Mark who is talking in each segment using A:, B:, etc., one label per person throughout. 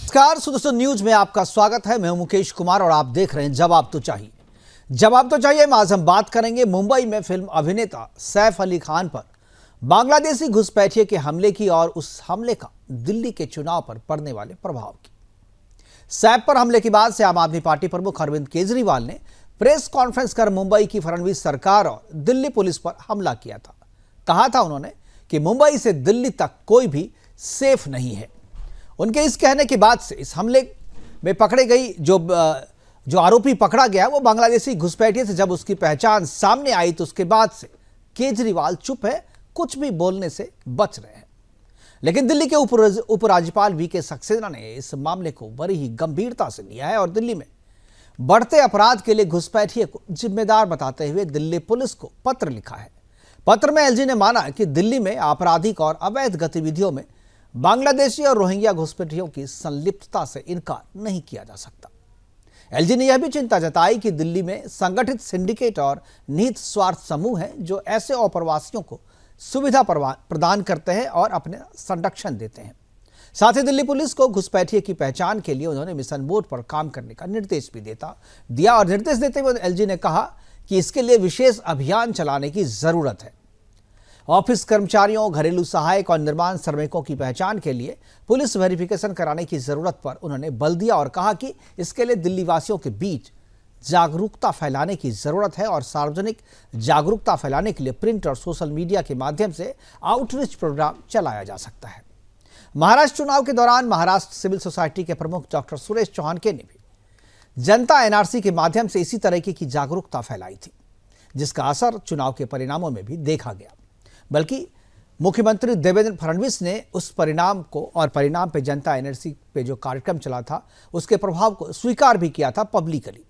A: नमस्कार सुदर्शन न्यूज में आपका स्वागत है। मैं हूं मुकेश कुमार और आप देख रहे हैं जवाब तो चाहिए। जवाब तो चाहिए में आज हम बात करेंगे मुंबई में फिल्म अभिनेता सैफ अली खान पर बांग्लादेशी घुसपैठिए के हमले की और उस हमले का दिल्ली के चुनाव पर पड़ने वाले प्रभाव की। सैफ पर हमले के बाद से आम आदमी पार्टी प्रमुख अरविंद केजरीवाल ने प्रेस कॉन्फ्रेंस कर मुंबई की फडणवीस सरकार और दिल्ली पुलिस पर हमला किया था। कहा था उन्होंने कि मुंबई से दिल्ली तक कोई भी सेफ नहीं है। उनके इस कहने के बाद से इस हमले में पकड़े गई जो आरोपी पकड़ा गया वो बांग्लादेशी घुसपैठिए से जब उसकी पहचान सामने आई तो उसके बाद से केजरीवाल चुप है, कुछ भी बोलने से बच रहे हैं। लेकिन दिल्ली के उपराज्यपाल वीके सक्सेना ने इस मामले को बड़ी ही गंभीरता से लिया है और दिल्ली में बढ़ते अपराध के लिए घुसपैठिए को जिम्मेदार बताते हुए दिल्ली पुलिस को पत्र लिखा है। पत्र में एलजी ने माना कि दिल्ली में आपराधिक और अवैध गतिविधियों में बांग्लादेशी और रोहिंग्या घुसपैठियों की संलिप्तता से इनकार नहीं किया जा सकता। एलजी ने यह भी चिंता जताई कि दिल्ली में संगठित सिंडिकेट और निहित स्वार्थ समूह हैं जो ऐसे अप्रवासियों को सुविधा प्रदान करते हैं और अपने संरक्षण देते हैं। साथ ही दिल्ली पुलिस को घुसपैठिए की पहचान के लिए उन्होंने मिशन मोड पर काम करने का निर्देश भी दिया और निर्देश देते हुए एलजी ने कहा कि इसके लिए विशेष अभियान चलाने की जरूरत है। ऑफिस कर्मचारियों, घरेलू सहायक और निर्माण श्रमिकों की पहचान के लिए पुलिस वेरिफिकेशन कराने की जरूरत पर उन्होंने बल दिया और कहा कि इसके लिए दिल्ली वासियों के बीच जागरूकता फैलाने की जरूरत है और सार्वजनिक जागरूकता फैलाने के लिए प्रिंट और सोशल मीडिया के माध्यम से आउटरीच प्रोग्राम चलाया जा सकता है। महाराष्ट्र चुनाव के दौरान महाराष्ट्र सिविल सोसाइटी के प्रमुख डॉक्टर सुरेश चौहानके ने भी जनता एनआरसी के माध्यम से इसी तरह की जागरूकता फैलाई थी, जिसका असर चुनाव के परिणामों में भी देखा गया। बल्कि मुख्यमंत्री देवेंद्र फडणवीस ने उस परिणाम पे जनता एनआरसी पे जो कार्यक्रम चला था उसके प्रभाव को स्वीकार भी किया था पब्लिकली।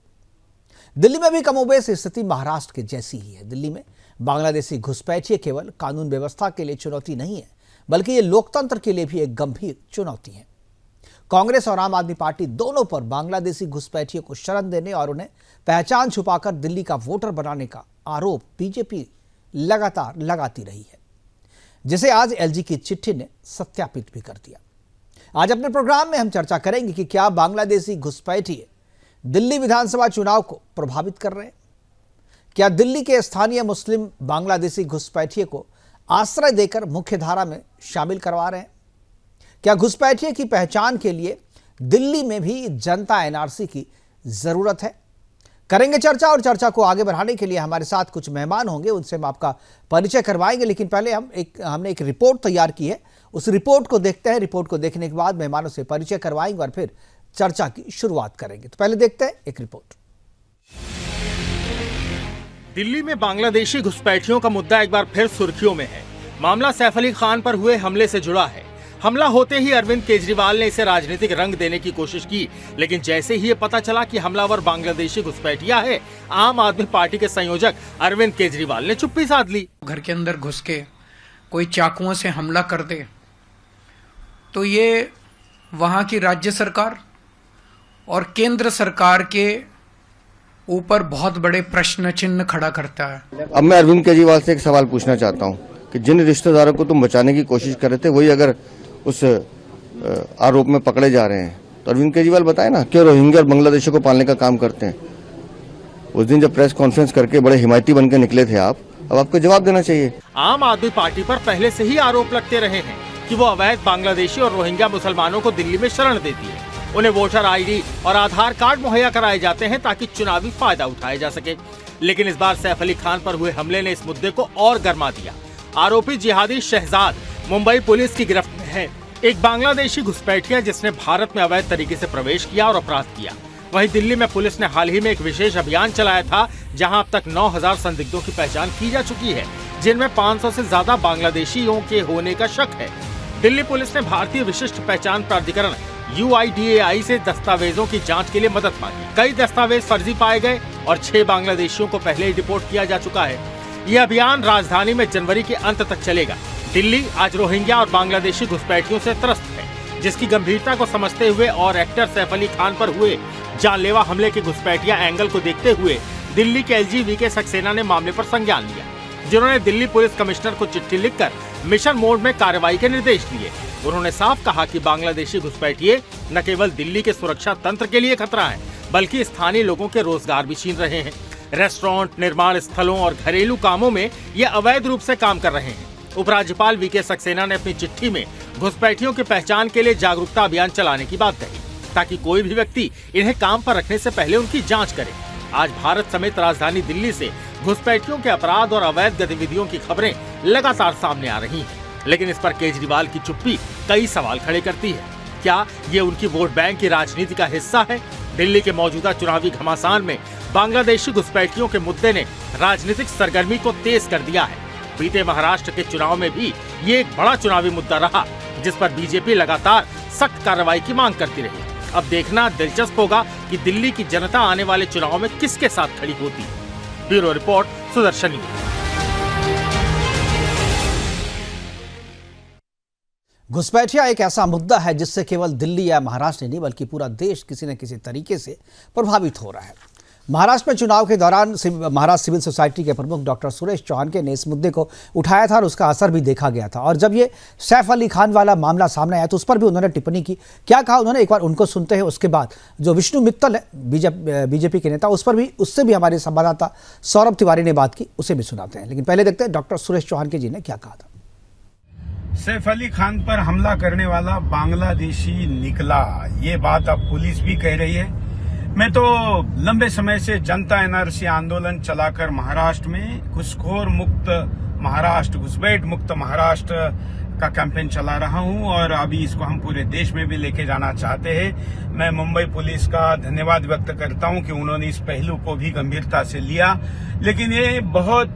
A: दिल्ली में भी कमोबेश स्थिति महाराष्ट्र के जैसी ही है। दिल्ली में बांग्लादेशी घुसपैठिए केवल कानून व्यवस्था के लिए चुनौती नहीं है, बल्कि ये लोकतंत्र के लिए भी एक गंभीर चुनौती है। कांग्रेस और आम आदमी पार्टी दोनों पर बांग्लादेशी घुसपैठिए को शरण देने और उन्हें पहचान छुपाकर दिल्ली का वोटर बनाने का आरोप बीजेपी लगातार लगाती रही है, जिसे आज एलजी की चिट्ठी ने सत्यापित भी कर दिया। आज अपने प्रोग्राम में हम चर्चा करेंगे कि क्या बांग्लादेशी घुसपैठिए दिल्ली विधानसभा चुनाव को प्रभावित कर रहे हैं। क्या दिल्ली के स्थानीय मुस्लिम बांग्लादेशी घुसपैठिए को आश्रय देकर मुख्य धारा में शामिल करवा रहे हैं। क्या घुसपैठिए की पहचान के लिए दिल्ली में भी जनता एनआरसी की जरूरत है। करेंगे चर्चा और चर्चा को आगे बढ़ाने के लिए हमारे साथ कुछ मेहमान होंगे, उनसे हम आपका परिचय करवाएंगे। लेकिन पहले हमने एक रिपोर्ट तैयार की है, उस रिपोर्ट को देखते हैं। रिपोर्ट को देखने के बाद मेहमानों से परिचय करवाएंगे और फिर चर्चा की शुरुआत करेंगे। तो पहले देखते हैं एक रिपोर्ट।
B: दिल्ली में बांग्लादेशी घुसपैठियों का मुद्दा एक बार फिर सुर्खियों में है। मामला सैफ अली खान पर हुए हमले से जुड़ा है। हमला होते ही अरविंद केजरीवाल ने इसे राजनीतिक रंग देने की कोशिश की, लेकिन जैसे ही ये पता चला कि हमलावर बांग्लादेशी घुसपैठिया है, आम आदमी पार्टी के संयोजक अरविंद केजरीवाल ने चुप्पी साध ली।
C: घर के अंदर घुस के कोई चाकुओं से हमला कर दे तो ये वहां की राज्य सरकार और केंद्र सरकार के ऊपर बहुत बड़े प्रश्न चिन्ह खड़ा करता है।
D: अब मैं अरविंद केजरीवाल से एक सवाल पूछना चाहता हूं कि जिन रिश्तेदारों को तुम बचाने की कोशिश कर रहे थे वही अगर उस आरोप में पकड़े जा रहे हैं तो अरविंद केजरीवाल बताए ना क्यों रोहिंग्या और बांग्लादेशियों को पालने का काम करते हैं। उस दिन जब प्रेस कॉन्फ्रेंस करके बड़े हिमायती बनकर निकले थे आप, अब आपको जवाब देना चाहिए।
B: आम आदमी पार्टी पर पहले से ही आरोप लगते रहे हैं कि वो अवैध बांग्लादेशी और रोहिंग्या मुसलमानों को दिल्ली में शरण देती है। उन्हें वोटर आईडी और आधार कार्ड मुहैया कराए जाते हैं ताकि चुनावी फायदा उठाया जा सके। लेकिन इस बार सैफ अली खान पर हुए हमले ने इस मुद्दे को और गर्मा दिया। आरोपी जिहादी शहजाद मुंबई पुलिस की गिरफ्त में है। एक बांग्लादेशी घुसपैठिया जिसने भारत में अवैध तरीके से प्रवेश किया और अपराध किया। वहीं दिल्ली में पुलिस ने हाल ही में एक विशेष अभियान चलाया था, जहां अब तक 9000 संदिग्धों की पहचान की जा चुकी है, जिनमें 500 से ज्यादा बांग्लादेशियों के होने का शक है। दिल्ली पुलिस ने भारतीय विशिष्ट पहचान प्राधिकरण UIDAI से दस्तावेजों की जांच के लिए मदद मांगी। कई दस्तावेज फर्जी पाए गए और 6 बांग्लादेशियों को पहले ही डिपोर्ट किया जा चुका है। यह अभियान राजधानी में जनवरी के अंत तक चलेगा। दिल्ली आज रोहिंग्या और बांग्लादेशी घुसपैठियों से त्रस्त है, जिसकी गंभीरता को समझते हुए और एक्टर सैफ अली खान पर हुए जानलेवा हमले के घुसपैठिया एंगल को देखते हुए दिल्ली के एलजी वीके सक्सेना ने मामले पर संज्ञान लिया, जिन्होंने दिल्ली पुलिस कमिश्नर को चिट्ठी लिखकर मिशन मोड में कार्रवाई के निर्देश दिए। उन्होंने साफ कहा कि बांग्लादेशी घुसपैठिए न केवल दिल्ली के सुरक्षा तंत्र के लिए खतरा है, बल्कि स्थानीय लोगों के रोजगार भी छीन रहे हैं। रेस्टोरेंट, निर्माण स्थलों और घरेलू कामों में ये अवैध रूप से काम कर रहे हैं। उपराज्यपाल वीके सक्सेना ने अपनी चिट्ठी में घुसपैठियों की पहचान के लिए जागरूकता अभियान चलाने की बात कही, ताकि कोई भी व्यक्ति इन्हें काम पर रखने से पहले उनकी जांच करे। आज भारत समेत राजधानी दिल्ली से घुसपैठियों के अपराध और अवैध गतिविधियों की खबरें लगातार सामने आ रही हैं, लेकिन इस पर केजरीवाल की चुप्पी कई सवाल खड़े करती है। क्या ये उनकी वोट बैंक की राजनीति का हिस्सा है? दिल्ली के मौजूदा चुनावी घमासान में बांग्लादेशी घुसपैठियों के मुद्दे ने राजनीतिक सरगर्मी को तेज कर दिया है। बीते महाराष्ट्र के चुनाव में भी ये एक बड़ा चुनावी मुद्दा रहा, जिस पर बीजेपी लगातार सख्त कार्रवाई की मांग करती रही। अब देखना दिलचस्प होगा कि दिल्ली की जनता आने वाले चुनाव में किसके साथ खड़ी होती है। Bureau report, Sudarshan News.
A: घुसपैठिया एक ऐसा मुद्दा है जिससे केवल दिल्ली या महाराष्ट्र नहीं बल्कि पूरा देश किसी न किसी तरीके से प्रभावित हो रहा है। महाराष्ट्र में चुनाव के दौरान महाराष्ट्र सिविल सोसाइटी के प्रमुख डॉक्टर सुरेश चौहान ने इस मुद्दे को उठाया था और उसका असर भी देखा गया था। और जब ये सैफ अली खान वाला मामला सामने आया तो उस पर भी उन्होंने टिप्पणी की। क्या कहा उन्होंने, एक बार उनको सुनते हैं। उसके बाद जो विष्णु मित्तल है बीजेपी के नेता, उससे भी हमारे संवाददाता सौरभ तिवारी ने बात की, उसे भी सुनाते हैं। लेकिन पहले देखते हैं डॉक्टर सुरेश चौहान जी ने क्या कहा था।
E: सैफ अली खान पर हमला करने वाला बांग्लादेशी निकला, ये बात अब पुलिस भी कह रही है। मैं तो लंबे समय से जनता एनआरसी आंदोलन चलाकर महाराष्ट्र में घुसखोर मुक्त महाराष्ट्र, घुसपैठ मुक्त महाराष्ट्र का कैंपेन चला रहा हूं और अभी इसको हम पूरे देश में भी लेके जाना चाहते हैं। मैं मुंबई पुलिस का धन्यवाद व्यक्त करता हूं कि उन्होंने इस पहलू को भी गंभीरता से लिया। लेकिन ये बहुत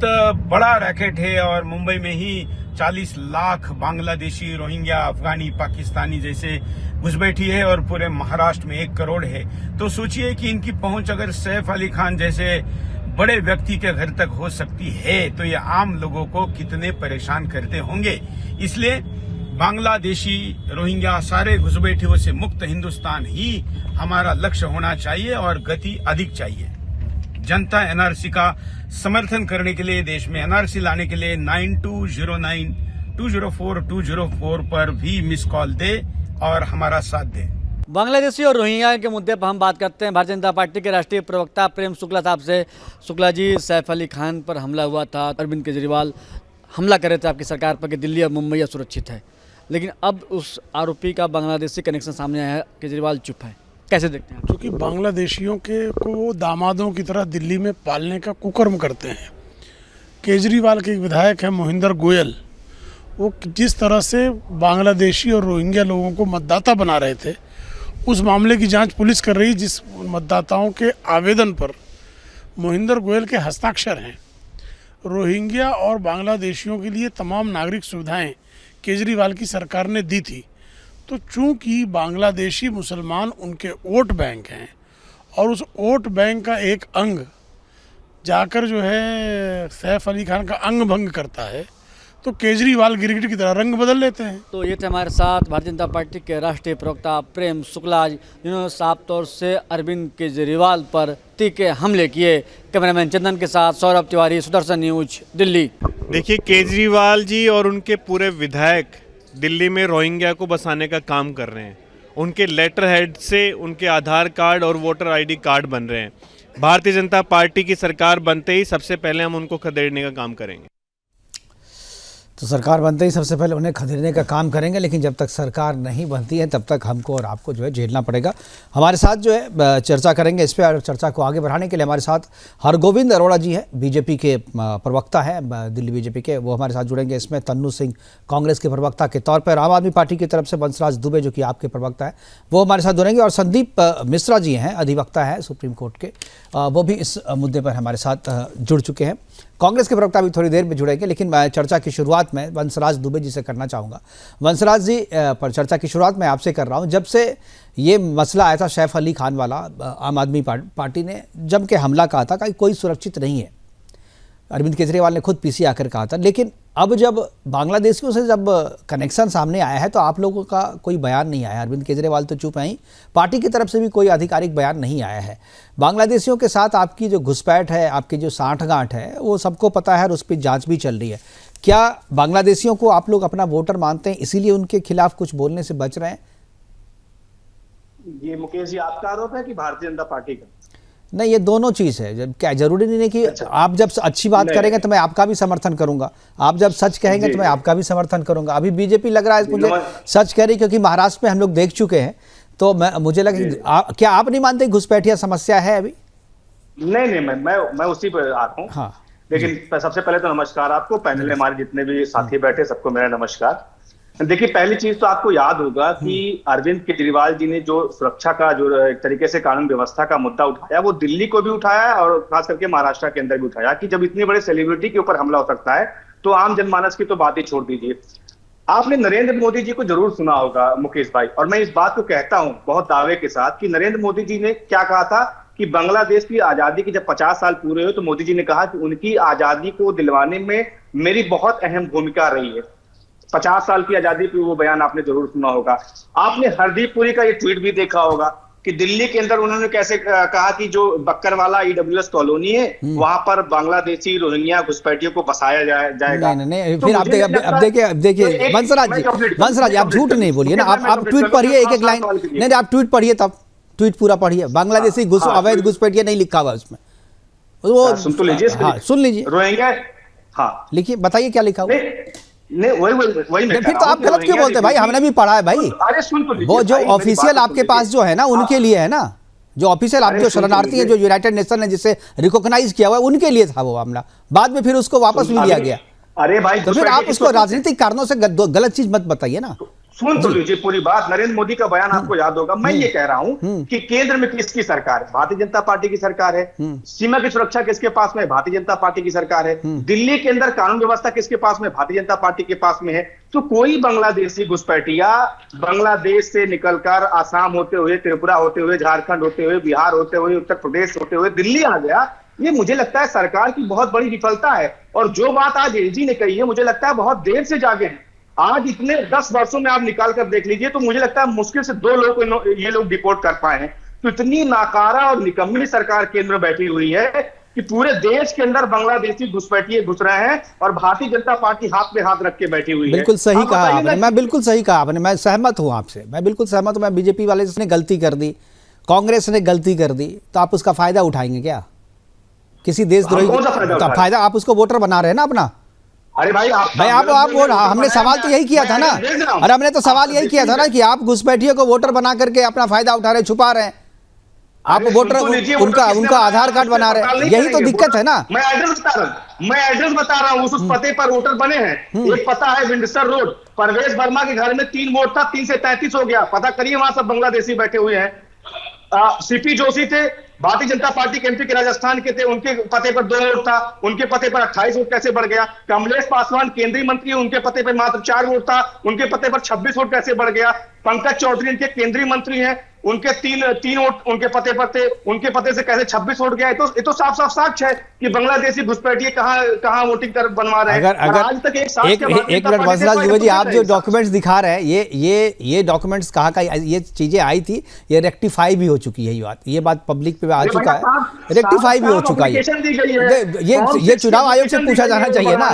E: बड़ा रैकेट है और मुंबई में ही 40 लाख बांग्लादेशी, रोहिंग्या, अफगानी, पाकिस्तानी जैसे घुसपैठी है और पूरे महाराष्ट्र में 1 करोड़ है। तो सोचिए कि इनकी पहुंच अगर सैफ अली खान जैसे बड़े व्यक्ति के घर तक हो सकती है तो ये आम लोगों को कितने परेशान करते होंगे। इसलिए बांग्लादेशी, रोहिंग्या, सारे घुसपैठियों से मुक्त हिंदुस्तान ही हमारा लक्ष्य होना चाहिए और गति अधिक चाहिए। जनता एनआरसी का समर्थन करने के लिए, देश में एनआरसी लाने के लिए 9209-204-204 पर भी मिस कॉल दे और हमारा साथ दे।
F: बांग्लादेशी और रोहिंग्या के मुद्दे पर हम बात करते हैं भारतीय जनता पार्टी के राष्ट्रीय प्रवक्ता प्रेम शुक्ला साहब से। शुक्ला जी, सैफ अली खान पर हमला हुआ था, अरविंद केजरीवाल हमला कर रहे थे आपकी सरकार पर कि दिल्ली और मुंबई असुरक्षित है, लेकिन अब उस आरोपी का बांग्लादेशी कनेक्शन सामने आया है, केजरीवाल चुप है, कैसे देखते हैं?
G: क्योंकि बांग्लादेशियों को दामादों की तरह दिल्ली में पालने का कुकर्म करते हैं। केजरीवाल के एक विधायक है मोहिंदर गोयल, वो जिस तरह से बांग्लादेशी और रोहिंग्या लोगों को मतदाता बना रहे थे, उस मामले की जांच पुलिस कर रही, जिस मतदाताओं के आवेदन पर मोहिंदर गोयल के हस्ताक्षर हैं। रोहिंग्या और बांग्लादेशियों के लिए तमाम नागरिक सुविधाएं केजरीवाल की सरकार ने दी थी। तो चूंकि बांग्लादेशी मुसलमान उनके वोट बैंक हैं और उस वोट बैंक का एक अंग जाकर जो है सैफ अली खान का अंग भंग करता है, तो केजरीवाल गिरगिट की तरह रंग बदल लेते हैं।
F: तो ये थे हमारे साथ भारतीय जनता पार्टी के राष्ट्रीय प्रवक्ता प्रेम शुक्ला, जिन्होंने साफ तौर से अरविंद केजरीवाल पर तीखे हमले किए। कैमरामैन चंदन के साथ सौरभ तिवारी, सुदर्शन न्यूज, दिल्ली।
H: देखिए, केजरीवाल जी और उनके पूरे विधायक दिल्ली में रोहिंग्या को बसाने का काम कर रहे हैं। उनके लेटर हेड से उनके आधार कार्ड और वोटर आईडी कार्ड बन रहे हैं। भारतीय जनता पार्टी की सरकार बनते ही सबसे पहले हम उनको खदेड़ने का काम करेंगे।
A: तो सरकार बनते ही सबसे पहले उन्हें खदेड़ने का काम करेंगे, लेकिन जब तक सरकार नहीं बनती है तब तक हमको और आपको जो है झेलना पड़ेगा। हमारे साथ जो है चर्चा करेंगे इस पर, और चर्चा को आगे बढ़ाने के लिए हमारे साथ हरगोविंद अरोड़ा जी हैं, बीजेपी के प्रवक्ता हैं दिल्ली बीजेपी के, वो हमारे साथ जुड़ेंगे। इसमें तन्नू सिंह कांग्रेस के प्रवक्ता के तौर पर, आम आदमी पार्टी की तरफ से बंसराज दुबे जो कि आपके प्रवक्ता है वो हमारे साथ जुड़ेंगे, और संदीप मिश्रा जी हैं, अधिवक्ता हैं सुप्रीम कोर्ट के, वो भी इस मुद्दे पर हमारे साथ जुड़ चुके हैं। कांग्रेस के प्रवक्ता भी थोड़ी देर में जुड़ेंगे, लेकिन मैं चर्चा की शुरुआत में बंसराज दुबे जी से करना चाहूँगा। बंसराज जी, पर चर्चा की शुरुआत मैं आपसे कर रहा हूँ। जब से ये मसला आया था सैफ अली खान वाला, आम आदमी पार्टी ने जम के हमला कहा था कि कोई सुरक्षित नहीं है, अरविंद केजरीवाल ने खुद पीसी आकर कहा था। लेकिन अब जब बांग्लादेशियों से जब कनेक्शन सामने आया है तो आप लोगों का कोई बयान नहीं आया। अरविंद केजरीवाल तो चुप हैं ही, पार्टी की तरफ से भी कोई आधिकारिक बयान नहीं आया है। बांग्लादेशियों के साथ आपकी जो घुसपैठ है, आपकी जो साठगांठ है, वो सबको पता है और उस पर जांच भी चल रही है। क्या बांग्लादेशियों को आप लोग अपना वोटर मानते हैं, इसीलिए उनके खिलाफ कुछ बोलने से बच रहे हैं?
I: ये मुकेश जी आपका आरोप है कि भारतीय जनता पार्टी का?
A: नहीं, ये दोनों चीज़ है। जब क्या जरूरी नहीं है कि आप जब अच्छी बात करेंगे तो मैं आपका भी समर्थन करूंगा, आप जब सच कहेंगे तो मैं आपका भी समर्थन करूंगा। अभी बीजेपी लग रहा है मुझे सच कह रही, क्योंकि महाराष्ट्र में हम लोग देख चुके हैं, तो मुझे लगा क्या आप नहीं मानते घुसपैठिया समस्या है अभी?
I: नहीं, मैं उसी पर आ रहा हूँ।
A: हाँ,
I: लेकिन सबसे पहले तो नमस्कार आपको, पैनल में हमारे जितने भी साथी बैठे सबको मेरा नमस्कार। देखिए, पहली चीज तो आपको याद होगा कि अरविंद केजरीवाल जी ने जो सुरक्षा का जो एक तरीके से कानून व्यवस्था का मुद्दा उठाया, वो दिल्ली को भी उठाया और खास करके महाराष्ट्र के अंदर भी उठाया कि जब इतने बड़े सेलिब्रिटी के ऊपर हमला हो सकता है तो आम जनमानस की तो बात ही छोड़ दीजिए। आपने नरेंद्र मोदी जी को जरूर सुना होगा मुकेश भाई, और मैं इस बात को कहता हूं बहुत दावे के साथ कि नरेंद्र मोदी जी ने क्या कहा था कि बांग्लादेश की आजादी के जब 50 साल पूरे हुए तो मोदी जी ने कहा कि उनकी आजादी को दिलवाने में मेरी बहुत अहम भूमिका रही है। 50 साल की आजादी पे वो बयान आपने जरूर सुना होगा। आपने हरदीप पुरी का ये ट्वीट भी देखा होगा कि दिल्ली के अंदर उन्होंने कैसे कहा कि जो बक्करवाला ईडब्ल्यूएस कॉलोनी है वहां पर बांग्लादेशी रोहिंग्या घुसपैठियों को बसाया जाएगा।
A: नहीं, फिर आप देखिए वंशराज जी, आप झूठ नहीं बोलिए ना, आप ट्वीट पढ़िए एक एक लाइन। नहीं, आप ट्वीट पढ़िए, तब ट्वीट पूरा पढ़िए। बांग्लादेशी अवैध घुसपैठिया नहीं लिखा हुआ उसमें, वो
I: सुन तो लीजिए।
A: हाँ, सुन लीजिए,
I: रोहिंग्या। हाँ,
A: लिखिए, बताइए क्या लिखा हुआ।
I: नहीं, वही मैं
A: फिर तो आप गलत क्यों बोलते हैं भाई? हमने भी पढ़ा है भाई।
I: अरे सुन तो लीजिए,
A: वो जो ऑफिशियल आपके पास जो है ना, उनके लिए है ना, जो ऑफिशियल आप जो शरणार्थी है, जो यूनाइटेड नेशन ने जिसे रिकॉग्नाइज किया हुआ है, उनके लिए था वो मामला। बाद में फिर उसको वापस भी लिया गया।
I: अरे भाई,
A: तो फिर आप उसको राजनीतिक कारणों से गलत चीज मत बताइए ना।
I: सुन तो लीजिए पूरी बात। नरेंद्र मोदी का बयान आपको याद होगा। मैं ये कह रहा हूं कि केंद्र में किसकी सरकार है? भारतीय जनता पार्टी की सरकार है। सीमा की सुरक्षा किसके पास में? भारतीय जनता पार्टी की सरकार है। दिल्ली के अंदर कानून व्यवस्था किसके पास में? भारतीय जनता पार्टी के पास में है। तो कोई बांग्लादेशी घुसपैठिया बांग्लादेश से निकलकर आसाम होते हुए, त्रिपुरा होते हुए, झारखंड होते हुए, बिहार होते हुए, उत्तर प्रदेश होते हुए दिल्ली आ गया, ये मुझे लगता है सरकार की बहुत बड़ी विफलता है। और जो बात आज एलजी ने कही है, मुझे लगता है बहुत देर से जागे हैं। आज इतने 10 वर्षों में आप निकाल कर देख लीजिए तो मुझे लगता है मुश्किल से 2 लोग को ये लोग डिपोर्ट कर पाए हैं। तो इतनी नाकारा और निकम्मी सरकार केंद्र में बैठी हुई है कि पूरे देश के अंदर बांग्लादेशी घुसपैठिए घुस रहे हैं और भारतीय जनता पार्टी हाथ पे हाथ रख के बैठी हुई है।
A: बिल्कुल सही कहा आपने, मैं बिल्कुल सही कहा आपने, मैं सहमत हूं आपसे, मैं बिल्कुल सहमत हूं। मैं बीजेपी वाले ने गलती कर दी, कांग्रेस ने गलती कर दी, तो आप उसका फायदा उठाएंगे क्या? किसी देशद्रोही का फायदा? आप उसको वोटर बना रहे हैं ना अपना।
I: अरे भाई आप
A: हमने सवाल तो यही किया था ना। अरे हमने तो सवाल यही किया था ना कि आप घुसपैठियों को वोटर बना करके अपना फायदा उठा रहे, छुपा रहे हैं। आप वोटर उनका आधार कार्ड बना रहे हैं, यही तो दिक्कत है ना।
I: मैं एड्रेस बता रहा हूँ। उस पते पर वोटर बने हैं। एक पता है विंडसर रोड, परवेश वर्मा के घर में 3 वोट था, 3 से 33 हो गया। पता करिए, वहां सब बांग्लादेशी बैठे हुए हैं। सीपी जोशी थे, भारतीय जनता पार्टी के एमपी के राजस्थान के थे, उनके पते पर 2 वोट था, उनके पते पर 28 वोट कैसे बढ़ गया? कमलेश पासवान केंद्रीय मंत्री है, उनके पते पर मात्र 4 वोट था, उनके पते पर 26 वोट कैसे बढ़ गया? पंकज चौधरी इनके केंद्रीय मंत्री हैं, उनके 3 वोट उनके पते पर थे, उनके पते से कैसे 26 वोट गया? ये तो साफ साक्ष्य है कि बांग्लादेशी घुसपैठिए कहां वोटिंग कर बनवा रहे हैं।
A: अगर
I: आज तक
A: एक मिनट वंशराज दुबे जी, आप जो डॉक्यूमेंट्स दिखा रहे हैं, ये डॉक्यूमेंट्स कहाँ का? ये चीजें आई थी, ये रेक्टिफाई भी हो चुकी है। ये बात पब्लिक पे आ चुका है, रेक्टिफाई भी हो चुका है। ये चुनाव आयोग से पूछा जाना चाहिए ना।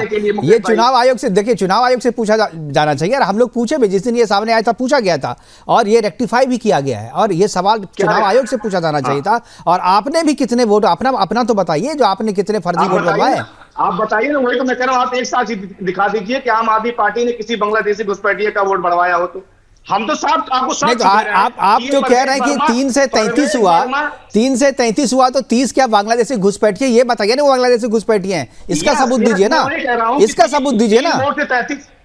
A: ये चुनाव आयोग से, देखिए, चुनाव आयोग से पूछा जाना चाहिए। और हम लोग पूछे भी, जिस दिन ये सामने आया था पूछा गया था, और ये रेक्टिफाई भी किया गया है। और ये सवाल चुनाव आयोग से पूछा जाना चाहिए था। और आपने भी कितने वोट, अपना तो बताइए, जो आपने कितने फर्जी वोट बनवाए
I: आप बताइए ना। वही तो मैं कह रहा हूं, आप एक साथ दिखा दीजिए कि आम आदमी पार्टी ने किसी बांग्लादेशी घुसपैठिए का वोट बढ़वाया हो। तो हम तो साफ आपको साफ
A: तो आप जो कह रहे हैं कि 3 से 33 हुआ, तो 30 क्या बांग्लादेशी घुसपैठिए? ये बताइए ना, वो बांग्लादेशी घुसपैठिए हैं, इसका सबूत दीजिए ना, इसका सबूत दीजिए ना।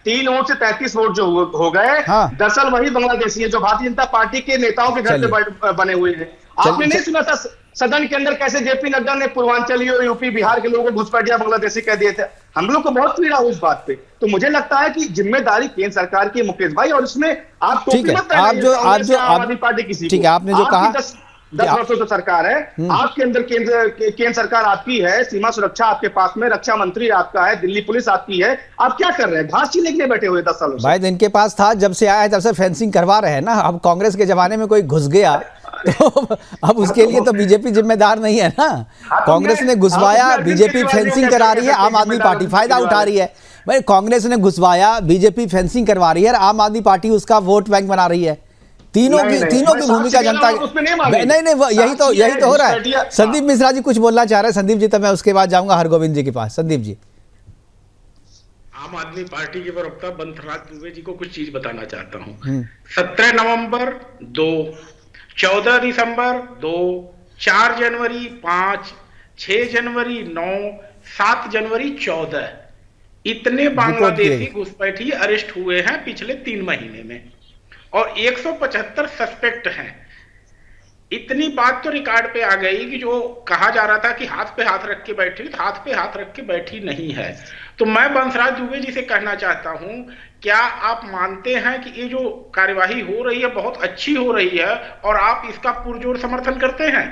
I: 3 वोट से 33 वोट जो हो गए, दरअसल वही बांग्लादेशी है जो भारतीय जनता पार्टी के नेताओं के घर पे बने हुए हैं। आपने नहीं सुना था सदन के अंदर कैसे जेपी नड्डा ने पूर्वांचली और यूपी बिहार के लोगों को घुसपैठिया बांग्लादेशी कह दिए थे? हम लोग को बहुत पीड़ा हुई इस बात पे। तो मुझे लगता है कि जिम्मेदारी केंद्र सरकार की, मुकेश भाई, और इसमें आप
A: ठीक है, आप जो
I: आदमी पार्टी किसी,
A: ठीक है, आपने जो कहा
I: 10 वर्षों से सरकार है आपके अंदर, केंद्र सरकार आपकी है, सीमा सुरक्षा आपके पास में, रक्षा मंत्री आपका है, दिल्ली पुलिस आपकी है। आप क्या कर रहे हैं? घास छीलने के लिए बैठे हुए 10 सालों से।
A: भाई इनके पास था, जब से आया तब से फेंसिंग करवा रहे हैं ना। अब कांग्रेस के जमाने में कोई घुस गया तो अब उसके लिए तो बीजेपी जिम्मेदार नहीं है ना। कांग्रेस ने घुसवाया, बीजेपी फेंसिंग करा रही है, आम आदमी पार्टी फायदा उठा रही है। भाई कांग्रेस ने घुसवाया, बीजेपी फेंसिंग करवा रही है और आम आदमी पार्टी उसका वोट बैंक बना रही है। तीनों की भूमिका जनता नहीं, यही तो हो रहा है। संदीप मिश्रा जी कुछ बोलना चाह रहे हैं। संदीप जी, तो मैं उसके बाद जाऊंगा हरगोविंद जी के पास। संदीप जी।
J: आम आदमी पार्टी के प्रवक्ता बंसराज दुबे जी को कुछ चीज बताना चाहता हूँ। 17 नवंबर 2, 14 दिसंबर 2, 4 जनवरी 5, 6 जनवरी 9, 7 जनवरी 14 इतने बांग्लादेशी घुसपैठी अरेस्ट हुए हैं पिछले 3 महीने में और 175 सस्पेक्ट हैं। इतनी बात तो रिकॉर्ड पे आ गई कि जो कहा जा रहा था कि हाथ पे हाथ रख के बैठी, तो हाथ पे हाथ रख के बैठी नहीं है। तो मैं बंसराज दुबे जी से कहना चाहता हूं, क्या आप मानते हैं कि ये जो कार्यवाही हो रही है बहुत अच्छी हो रही है और आप इसका पुरजोर समर्थन करते हैं?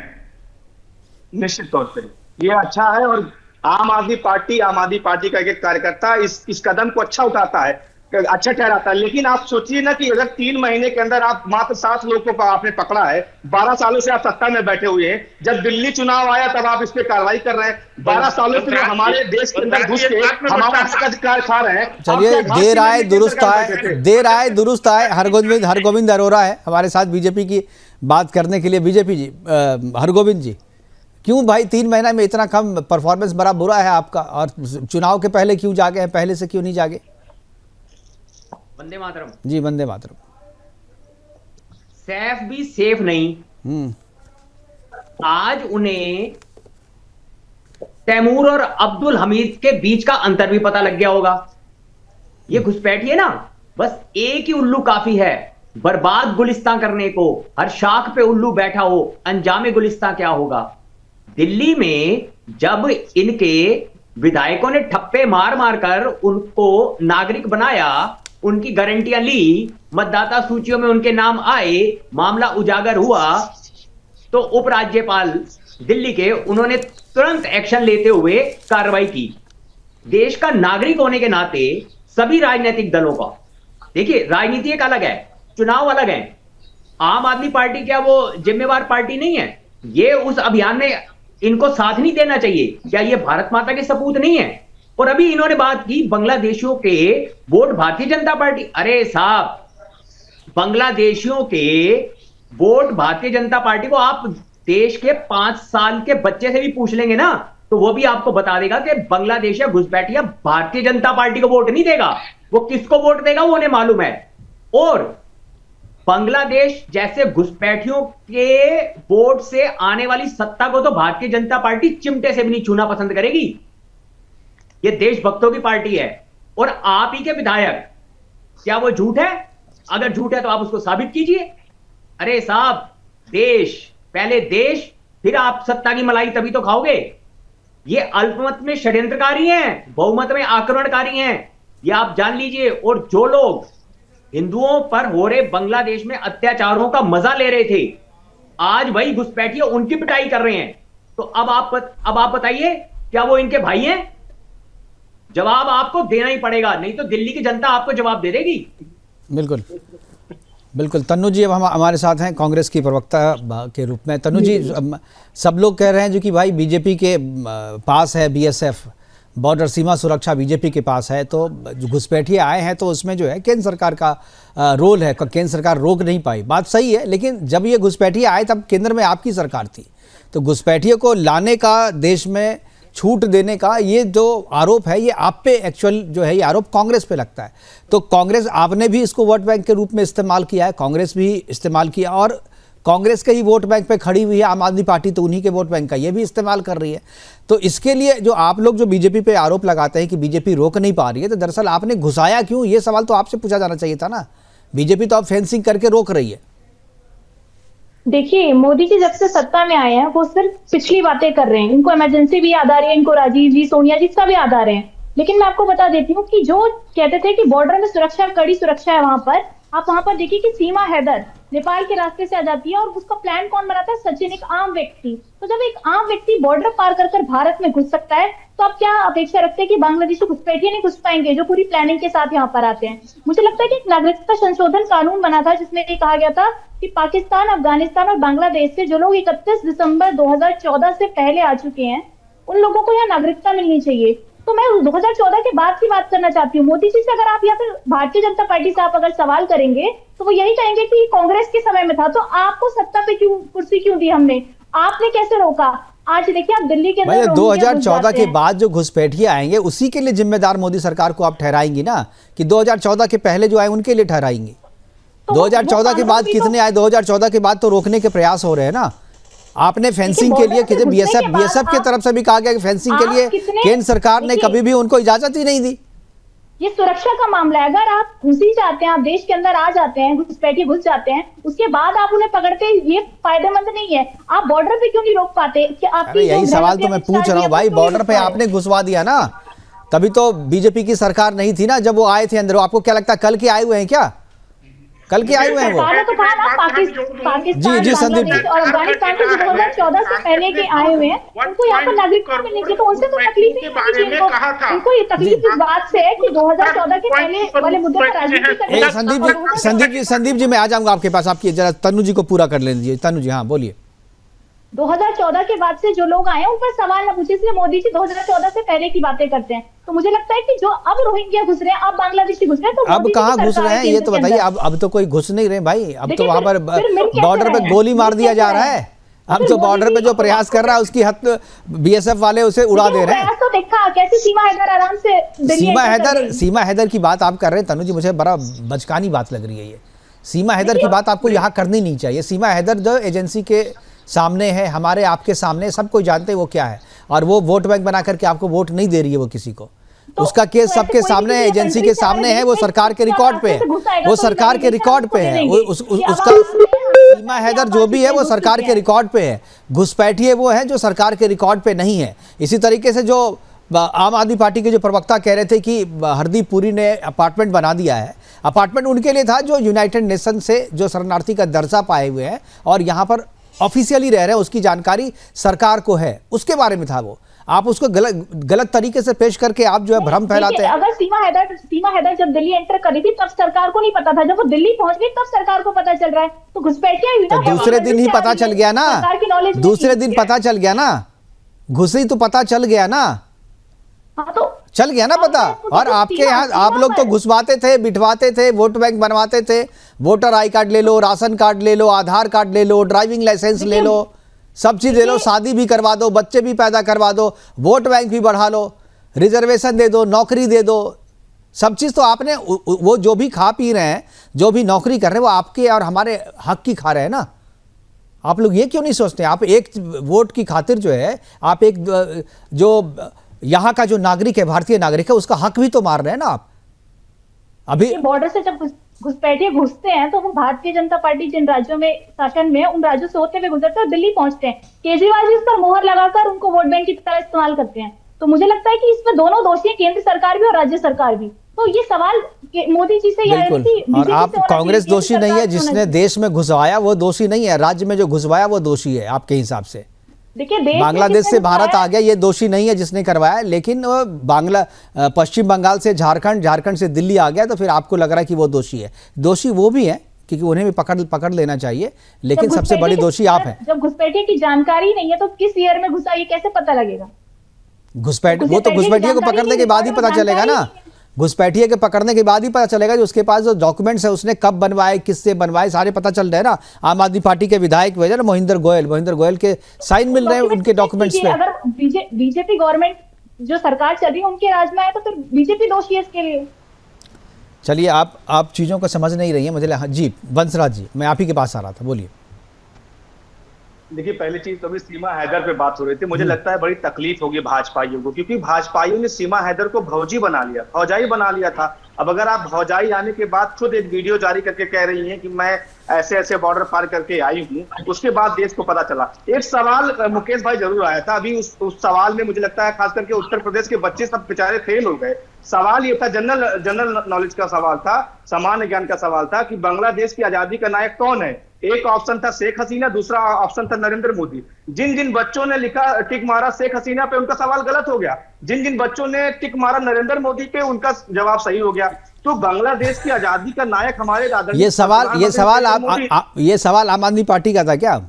I: निश्चित तौर पे ये अच्छा है और आम आदमी पार्टी का एक कार्यकर्ता इस कदम को अच्छा उठाता है, अच्छा ठहराता है। लेकिन आप सोचिए ना कि अगर 3 महीने के अंदर आप मात्र 7 लोगों को आपने पकड़ा है, 12 सालों से आप सत्ता में बैठे हुए हैं, जब दिल्ली चुनाव आया तब आप इस पे कार्रवाई कर रहे हैं। 12 सालों से हमारे देश के अंदर घुस के हमारा अधिकार खा रहे हैं।
A: चलिए, देर आए दुरुस्त आए। हरगोविंद अरोरा है हमारे साथ बीजेपी की बात करने के लिए। बीजेपी जी, हरगोविंद जी, क्यों भाई 3 महीना में इतना कम परफॉर्मेंस बड़ा बुरा है आपका, और चुनाव के पहले क्यों जागे हैं, पहले से क्यों नहीं जागे?
K: वंदे मातरम
A: जी, वंदे मातरम।
K: सैफ भी सेफ नहीं। आज उन्हें तैमूर और अब्दुल हमीद के बीच का अंतर भी पता लग गया होगा। ये घुसपैठी है ना, बस एक ही उल्लू काफी है बर्बाद गुलिस्तान करने को। हर शाख पे उल्लू बैठा हो, अंजामे गुलिस्तान क्या होगा। दिल्ली में जब इनके विधायकों ने ठप्पे मार मार कर उनको नागरिक बनाया, उनकी गारंटियां ली, मतदाता सूचियों में उनके नाम आए, मामला उजागर हुआ, तो उपराज्यपाल दिल्ली के उन्होंने तुरंत एक्शन लेते हुए कार्रवाई की। देश का नागरिक होने के नाते सभी राजनीतिक दलों का, देखिए राजनीति एक अलग है, चुनाव अलग है। आम आदमी पार्टी क्या वो जिम्मेवार पार्टी नहीं है? ये उस अभियान में इनको साथ नहीं देना चाहिए? क्या ये भारत माता के सपूत नहीं है? और अभी इन्होंने बात की बांग्लादेशियों के वोट भारतीय जनता पार्टी। अरे साहब, बांग्लादेशियों के वोट भारतीय जनता पार्टी को आप देश के 5 साल के बच्चे से भी पूछ लेंगे ना, तो वो भी आपको बता देगा कि बांग्लादेश घुसपैठिया भारतीय जनता पार्टी को वोट नहीं देगा। वो किसको वोट देगा वो उन्हें मालूम है। और बांग्लादेश जैसे घुसपैठियों के वोट से आने वाली सत्ता को तो भारतीय जनता पार्टी चिमटे से भी नहीं छूना पसंद करेगी। ये देशभक्तों की पार्टी है। और आप ही के विधायक, क्या वो झूठ है? अगर झूठ है तो आप उसको साबित कीजिए। अरे साहब, देश पहले देश, फिर आप सत्ता की मलाई तभी तो खाओगे। ये अल्पमत में षड्यंत्रकारी हैं, बहुमत में आक्रमणकारी हैं, ये आप जान लीजिए। और जो लोग हिंदुओं पर हो रहे बांग्लादेश में अत्याचारों का मजा ले रहे थे, आज वही घुसपैठिए उनकी पिटाई कर रहे हैं। तो अब आप बताइए, क्या वो इनके भाई हैं? जवाब आपको देना ही पड़ेगा, नहीं तो दिल्ली की जनता आपको जवाब दे देगी।
A: बिल्कुल। तन्नू जी अब हम हमारे साथ हैं कांग्रेस की प्रवक्ता के रूप में। तन्नू जी, सब लोग कह रहे हैं जो कि भाई बीजेपी के पास है बीएसएफ, बॉर्डर सीमा सुरक्षा बीजेपी के पास है, तो जो घुसपैठिए आए हैं तो उसमें जो है केंद्र सरकार का रोल है, केंद्र सरकार रोक नहीं पाई। बात सही है, लेकिन जब ये घुसपैठिए आए तब केंद्र में आपकी सरकार थी, तो घुसपैठिए को लाने का, देश में छूट देने का ये जो आरोप है, ये आप पे एक्चुअल जो है ये आरोप कांग्रेस पे लगता है। तो कांग्रेस, आपने भी इसको वोट बैंक के रूप में इस्तेमाल किया है, कांग्रेस भी इस्तेमाल किया, और कांग्रेस के ही वोट बैंक पे खड़ी हुई है। आम आदमी पार्टी तो उन्हीं के वोट बैंक का ये भी इस्तेमाल कर रही है। तो इसके लिए जो आप लोग जो बीजेपी पे आरोप लगाते हैं कि बीजेपी रोक नहीं पा रही है, तो दरअसल आपने घुसाया क्यों, ये सवाल तो आपसे पूछा जाना चाहिए था ना। बीजेपी तो अब फेंसिंग करके रोक रही है।
L: देखिए, मोदी जी जब से सत्ता में आए हैं वो सिर्फ पिछली बातें कर रहे हैं। इनको इमरजेंसी भी याद आ रही है, इनको राजीव जी, सोनिया जी सब याद आ रहे हैं। लेकिन मैं आपको बता देती हूँ कि जो कहते थे कि बॉर्डर में सुरक्षा, कड़ी सुरक्षा है, वहां पर आप वहां पर देखिए कि सीमा हैदर नेपाल के रास्ते से आ जाती है। और उसका प्लान कौन बनाता है? सचिन, एक आम व्यक्ति। तो जब एक आम व्यक्ति बॉर्डर पार कर कर भारत में घुस सकता है, तो आप क्या अपेक्षा रखते हैं कि बांग्लादेशी घुसपैठिए नहीं घुस पाएंगे जो पूरी प्लानिंग के साथ यहाँ पर आते हैं? मुझे लगता है कि एक नागरिकता संशोधन कानून बना था जिसमें ये कहा गया था कि पाकिस्तान, अफगानिस्तान और बांग्लादेश से जो लोग 31 दिसंबर 2014 से पहले आ चुके हैं, उन लोगों को यहाँ नागरिकता मिलनी चाहिए। तो मैं 2014 के बाद की बात करना चाहती हूँ। मोदी जी से अगर आप यहाँ पे भारतीय जनता पार्टी से आप अगर सवाल करेंगे तो वो यही कहेंगे कि कांग्रेस के समय में था, तो आपको सत्ता पे क्यों कुर्सी क्यों दी हमने, आपने कैसे रोका? आज देखिए आप दिल्ली के अंदर
A: 2014 के बाद जो घुसपैठिए आएंगे उसी के लिए जिम्मेदार मोदी सरकार को आप ठहराएंगी ना, कि 2014 के पहले जो आए उनके लिए ठहराएंगे? 2014 के बाद कितने आए? 2014 के बाद तो रोकने के प्रयास हो रहे हैं ना। आपने फेंसिंग के लिए किसी बीएसएफ की तरफ से भी कहा गया कि फेंसिंग के लिए केंद्र सरकार ने कभी भी उनको इजाजत ही नहीं दी।
L: ये सुरक्षा का मामला है। अगर आप घुस ही जाते हैं, आप देश के अंदर आ जाते हैं, घुसपैठिए घुस जाते हैं, उसके बाद आप उन्हें पकड़ते, ये फायदेमंद नहीं है। आप बॉर्डर पे क्यों नहीं रोक पाते? कि आपकी
A: यही सवाल तो मैं पूछ रहा हूँ भाई, बॉर्डर पे आपने घुसवा दिया ना, तभी तो बीजेपी की सरकार नहीं थी ना जब वो आए थे अंदर। आपको क्या लगता है कल के आए हुए हैं क्या? कल के आए हुए हैं वो? जी संदीप जी,
L: और अफगानिस्तान के 2014 से पहले के आए हुए हैं, उनको यहाँ पर नागरिकता मिलनी चाहिए। तो उनसे तो तकलीफ ही नहीं है। उनको ये तकलीफ इस बात से है कि 2014 के पहले वाले मुद्दे पर राजनीति करनी।
A: संदीप जी मैं आ जाऊंगा आपके पास, आपकी जरा तनु जी को पूरा कर ले दीजिए। तनु जी हाँ बोलिए।
L: 2014 के बाद से जो लोग आए हैं उन पर सवाल न पूछे, इसलिए मोदी जी 2014 से पहले की बातें करते हैं। तो मुझे लगता है कि जो अब रोहिंग्या घुस रहे हैं, अब बांग्लादेशी घुस रहे हैं, तो
A: अब कहाँ घुस रहे हैं ये तो बताइए। अब तो कोई घुस नहीं रहे भाई, अब तो वहां पर बॉर्डर पे गोली मार दिया जा रहा है। अब तो बॉर्डर पे जो प्रयास कर रहा है उसकी हद बीएसएफ वाले उसे उड़ा दे रहे हैं।
L: तो देखा कैसे सीमा हैदर आराम से
A: सीमा हैदर की बात आप कर रहे हैं तनु जी, मुझे बड़ा बचकानी बात लग रही है ये। सीमा हैदर की बात आपको यहाँ करनी नहीं चाहिए। सीमा हैदर जो एजेंसी के सामने है, हमारे आपके सामने, सब कोई जानते हैं वो क्या है, और वो वोट बैंक बना करके आपको वोट नहीं दे रही है वो किसी को। तो उसका केस सबके सामने है, एजेंसी के सामने है, वो सरकार के रिकॉर्ड पे है, वो सरकार के रिकॉर्ड पे है। उसका सीमा हैदर जो भी है वो सरकार के रिकॉर्ड पे है। घुसपैठिए वो है जो सरकार के रिकॉर्ड पे नहीं है। इसी तरीके से जो आम आदमी पार्टी के जो प्रवक्ता कह रहे थे कि हरदीप पुरी ने अपार्टमेंट बना दिया है, अपार्टमेंट उनके लिए था जो यूनाइटेड नेशन से जो शरणार्थी का दर्जा पाए हुए हैं और यहाँ पर ऑफिशियली रह रहे हैं, उसकी जानकारी सरकार को है, उसके बारे में था वो। आप उसको गलत तरीके से पेश करके आप जो है भ्रम फैलाते हैं।
L: अगर सीमा हैदर जब दिल्ली एंटर करी थी तब सरकार को नहीं पता था, जब वो दिल्ली पहुंच गई तब सरकार को पता चल रहा है। तो घुसपैठिए हुई ना,
A: तो दूसरे दिन ही पता चल गया ना, दूसरे दिन पता चल गया ना, घुसी तो पता चल गया ना।
L: हाँ तो
A: चल गया ना पता। और आपके यहाँ आप लोग तो घुसवाते थे, बिठवाते थे, वोट बैंक बनवाते थे। वोटर आई कार्ड ले लो, राशन कार्ड ले लो, आधार कार्ड ले लो, ड्राइविंग लाइसेंस ले लो, सब चीज ले लो, शादी भी करवा दो, बच्चे भी पैदा करवा दो, वोट बैंक भी बढ़ा लो, रिजर्वेशन दे दो, नौकरी दे दो, सब चीज तो आपने। वो जो भी खा पी रहे हैं, जो भी नौकरी कर रहे हैं, वो आपके और हमारे हक की खा रहे हैं ना। आप लोग ये क्यों नहीं सोचते? आप एक वोट की खातिर जो है, आप एक जो यहाँ का जो नागरिक है, भारतीय नागरिक है, उसका हक भी तो मार रहे हैं ना आप। अभी
L: बॉर्डर से जब घुसपैठिए घुसते हैं तो वो भारतीय जनता पार्टी जिन राज्यों में शासन में, उन राज्यों से होते हुए गुजरते हैं और दिल्ली पहुंचते हैं। केजरीवाल जी इस पर मोहर लगाकर उनको वोट बैंक की तरह इस्तेमाल करते हैं। तो मुझे लगता है कि इसमें दोनों दोषी हैं, केंद्र सरकार भी और राज्य सरकार भी। तो ये सवाल मोदी जी से
A: बिल्कुल। और आप कांग्रेस दोषी नहीं है, जिसने देश में घुसवाया वो दोषी नहीं है, राज्य में जो घुसवाया वो दोषी है आपके हिसाब से।
L: देखिए
A: बांग्लादेश से भारत आ गया, ये दोषी नहीं है जिसने करवाया, लेकिन पश्चिम बंगाल से झारखंड से दिल्ली आ गया, तो फिर आपको लग रहा है कि वो दोषी है। दोषी वो भी है क्योंकि उन्हें भी पकड़ लेना चाहिए, लेकिन सबसे बड़ी दोषी आप हैं।
L: जब घुसपैठिए की जानकारी नहीं है तो किस ईयर में घुसा ये कैसे पता लगेगा?
A: वो तो घुसपैठिए को पकड़ने के बाद ही पता चलेगा ना। घुसपैठिए के पकड़ने के बाद ही पता चलेगा जो उसके पास जो डॉक्यूमेंट्स है उसने कब बनवाए, किससे बनवाए, सारे पता चल रहे हैं ना। आम आदमी पार्टी के विधायक वजह ना मोहिंदर गोयल के साइन मिल रहे हैं उनके डॉक्यूमेंट्स पे।
L: अगर बीजेपी गवर्नमेंट जो सरकार चल रही है उनके राज में आए तो फिर बीजेपी दोषी है इसके लिए।
A: चलिए आप चीजों को समझ नहीं रही है मुझे। जी वंशराज जी, मैं आप ही के पास आ रहा था, बोलिए।
I: देखिए पहली चीज तो अभी सीमा हैदर पे बात हो रही थी, मुझे लगता है बड़ी तकलीफ होगी भाजपाइयों को, क्योंकि भाजपाइयों ने सीमा हैदर को भौजी बना लिया, फौजाई बना लिया था। अब अगर आप भौजाई आने के बाद खुद एक वीडियो जारी करके कह रही हैं कि मैं ऐसे ऐसे बॉर्डर पार करके आई हूं, उसके बाद देश को पता चला। एक सवाल मुकेश भाई जरूर आया था अभी, उस सवाल में मुझे लगता है खास करके उत्तर प्रदेश के बच्चे सब बेचारे फेल हो गए। सवाल ये था, जनरल नॉलेज का सवाल था, सामान्य ज्ञान का सवाल था कि बांग्लादेश की आजादी का नायक कौन है। एक ऑप्शन था शेख हसीना, दूसरा ऑप्शन था नरेंद्र मोदी। जिन जिन बच्चों ने लिखा टिक मारा शेख हसीना पे, उनका सवाल गलत हो गया। जिन जिन बच्चों ने टिक मारा नरेंद्र मोदी पे, उनका जवाब सही हो गया। तो बांग्लादेश की आजादी का नायक हमारे दादा।
A: ये सवाल आम आदमी पार्टी का था क्या?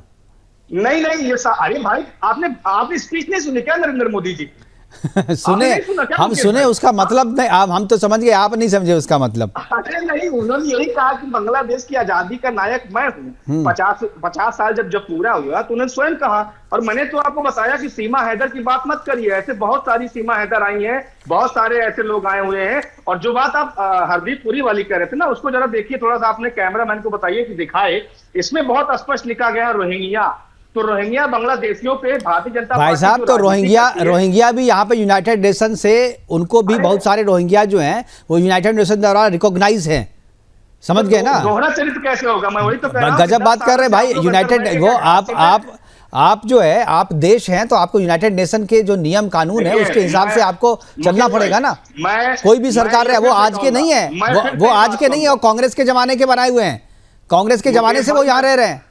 I: नहीं, अरे भाई आपने स्पीच नहीं सुनी क्या नरेंद्र मोदी जी?
A: सुने, हम सुने, उसका मतलब नहीं, हम तो समझ गए, आप नहीं समझे उसका मतलब।
I: अरे नहीं, उन्होंने यही कहा कि बांग्लादेश की आजादी का नायक मैं हूँ। 50 साल जब पूरा हुआ तो उन्होंने स्वयं कहा। और मैंने तो आपको बताया कि सीमा हैदर की बात मत करिए, ऐसे बहुत सारी सीमा हैदर आई हैं, बहुत सारे ऐसे लोग आए हुए हैं। और जो बात आप हरदीप पुरी वाली कह रहे थे ना, उसको जरा देखिए, थोड़ा सा अपने कैमरामैन को बताइए कि दिखाए। इसमें बहुत स्पष्ट लिखा गया रोहिंग्या। तो रोहिंग्या बांग्लादेशियों पे भारतीय जनता
A: भाई साहब, तो रोहिंग्या भी यहाँ पे यूनाइटेड नेशन से, उनको भी बहुत सारे रोहिंग्या जो हैं वो यूनाइटेड नेशन द्वारा रिकॉग्नाइज हैं, समझ गए ना?
I: दोहरा चरित्र कैसे होगा? मैं वही तो कह रहा हूं।
A: गजब बात कर रहे हैं भाई। यूनाइटेड वो आप जो है, आप देश हैं तो आपको यूनाइटेड नेशन के जो नियम कानून है उसके हिसाब से आपको चलना पड़ेगा ना। कोई भी सरकार रहे, वो आज के नहीं है, वो आज के नहीं है, वो कांग्रेस के जमाने के बनाए हुए हैं। कांग्रेस के जमाने से वो यहाँ रह रहे हैं।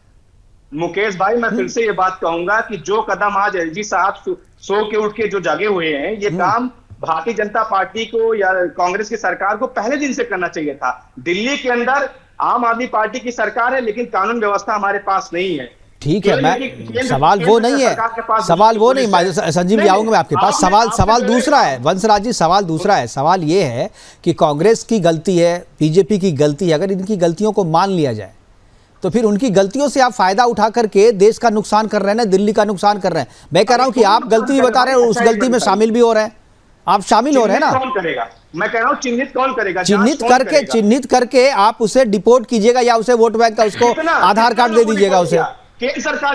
I: मुकेश भाई, मैं फिर से ये बात कहूंगा कि जो कदम आज एलजी साहब सो के उठ के जो जगे हुए हैं, ये काम भारतीय जनता पार्टी को या कांग्रेस की सरकार को पहले दिन से करना चाहिए था। दिल्ली के अंदर आम आदमी पार्टी की सरकार है, लेकिन कानून व्यवस्था हमारे पास नहीं है।
A: ठीक है, मैं सवाल वो नहीं है, सवाल वो नहीं, संजीव जी आऊंगा मैं आपके पास। सवाल दूसरा है वंशराज जी, सवाल दूसरा है। सवाल ये है कि कांग्रेस की गलती है, बीजेपी की गलती है, अगर इनकी गलतियों को मान लिया जाए तो फिर उनकी गलतियों से आप फायदा उठा करके देश का नुकसान कर रहे हैं ना, दिल्ली का नुकसान कर रहे हैं। मैं कह रहा हूं कि आप गलती भी बता रहे हैं और उस गलती में शामिल भी हो रहे हैं, आप शामिल हो रहे हैं ना।
I: कौन करेगा? मैं कह रहा हूं चिन्हित कौन करेगा?
A: चिन्हित करके आप उसे डिपोर्ट कीजिएगा या उसे वोट बैंक का उसको आधार कार्ड दे दीजिएगा उसे।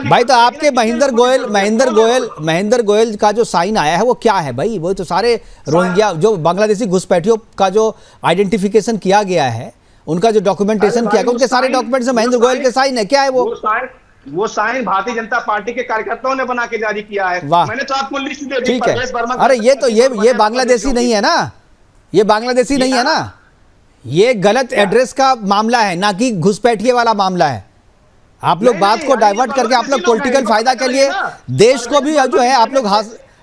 A: भाई तो आपके महेंद्र गोयल का जो साइन आया है वो क्या है भाई? वो तो सारे रोहिंग्या जो बांग्लादेशी घुसपैठियों का जो आइडेंटिफिकेशन किया गया है, उनका जो डॉक्यूमेंटेशन किया गया, उनके सारे डॉक्यूमेंट्स महेंद्र गोयल के साइन है। क्या है
I: वो साइन भारतीय जनता पार्टी के कार्यकर्ताओं ने बना के जारी किया है। मैंने तो आपको लिस्ट दे दी।
A: ठीक है, अरे ये बांग्लादेशी नहीं है ना, ये बांग्लादेशी नहीं है ना, ये गलत एड्रेस का मामला है, ना कि घुसपैठिए वाला मामला है। आप लोग बात को डाइवर्ट करके आप लोग पॉलिटिकल फायदा के लिए देश को भी जो है आप लोग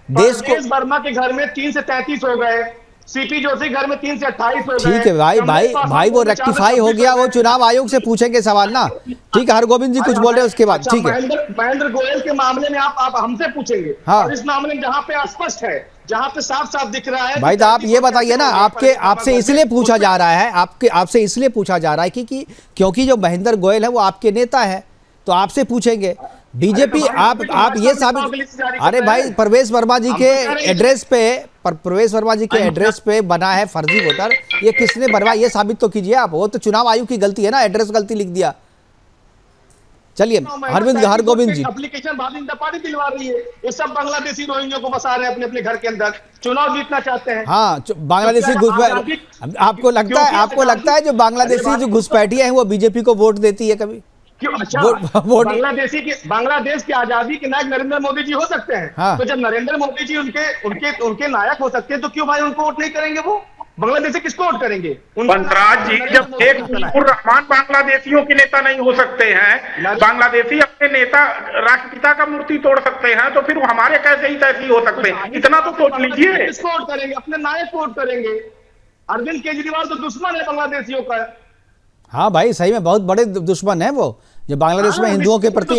A: देश को।
I: वर्मा के घर में 3 से 33 हो गए, सीपी जोशी घर में 3 से 28 हो गए।
A: ठीक है भाई वो रेक्टिफाई हो गया, वो चुनाव आयोग से पूछेंगे सवाल ना। ठीक है, हरगोविंद जी कुछ बोल रहे हैं उसके बाद। ठीक है,
I: महेंद्र गोयल के मामले में आप हमसे पूछेंगे।
A: हाँ।
I: और इस मामले में जहां पे स्पष्ट है, जहां पे साफ साफ दिख रहा है
A: भाई, तो आप ये बताइए ना, आपसे इसलिए पूछा जा रहा है, आपसे इसलिए पूछा जा रहा है कि क्योंकि जो महेंद्र गोयल है वो आपके नेता है, तो आपसे पूछेंगे। बीजेपी आप ये साबित, अरे भाई प्रवेश वर्मा जी के एड्रेस पे बना है फर्जी वोटर, ये किसने बनवाया ये साबित तो कीजिए आप। वो तो चुनाव आयोग की गलती है ना, एड्रेस गलती लिख दिया। चलिए हरगोविंद जी,
I: एप्लीकेशन भारतीय जनता पार्टी दिलवा रही है। ये सब बांग्लादेशी रोहिंग्या को बसा रहे हैं अपने अपने घर के अंदर, चुनाव जीतना चाहते हैं।
A: हाँ, बांग्लादेशी घुसपैठ, आपको लगता है जो बांग्लादेशी जो घुसपैठियां हैं वो बीजेपी को वोट देती है कभी?
I: क्यों? अच्छा, बांग्लादेश की आजादी के नायक नरेंद्र मोदी जी हो सकते हैं। हाँ। तो जब नरेंद्र मोदी जी उनके नायक हो सकते हैं, तो क्यों भाई उनको वोट नहीं करेंगे? वो बांग्लादेशी किसको वोट करेंगे?
J: वंशराज जी, जब शेख मुजीबुर रहमान बांग्लादेशियों के नेता नहीं हो सकते हैं, बांग्लादेशी अपने नेता राष्ट्रपिता का मूर्ति तोड़ सकते हैं, तो फिर हमारे कैसे ही तैसी हो सकते हैं? इतना तो सोच लीजिए।
I: किसको वोट करेंगे? अपने नायक को वोट करेंगे। अरविंद केजरीवाल तो दुश्मन है बांग्लादेशियों का।
A: हाँ भाई, सही में बहुत बड़े दुश्मन है वो। जो बांग्लादेश में हिंदुओं के प्रति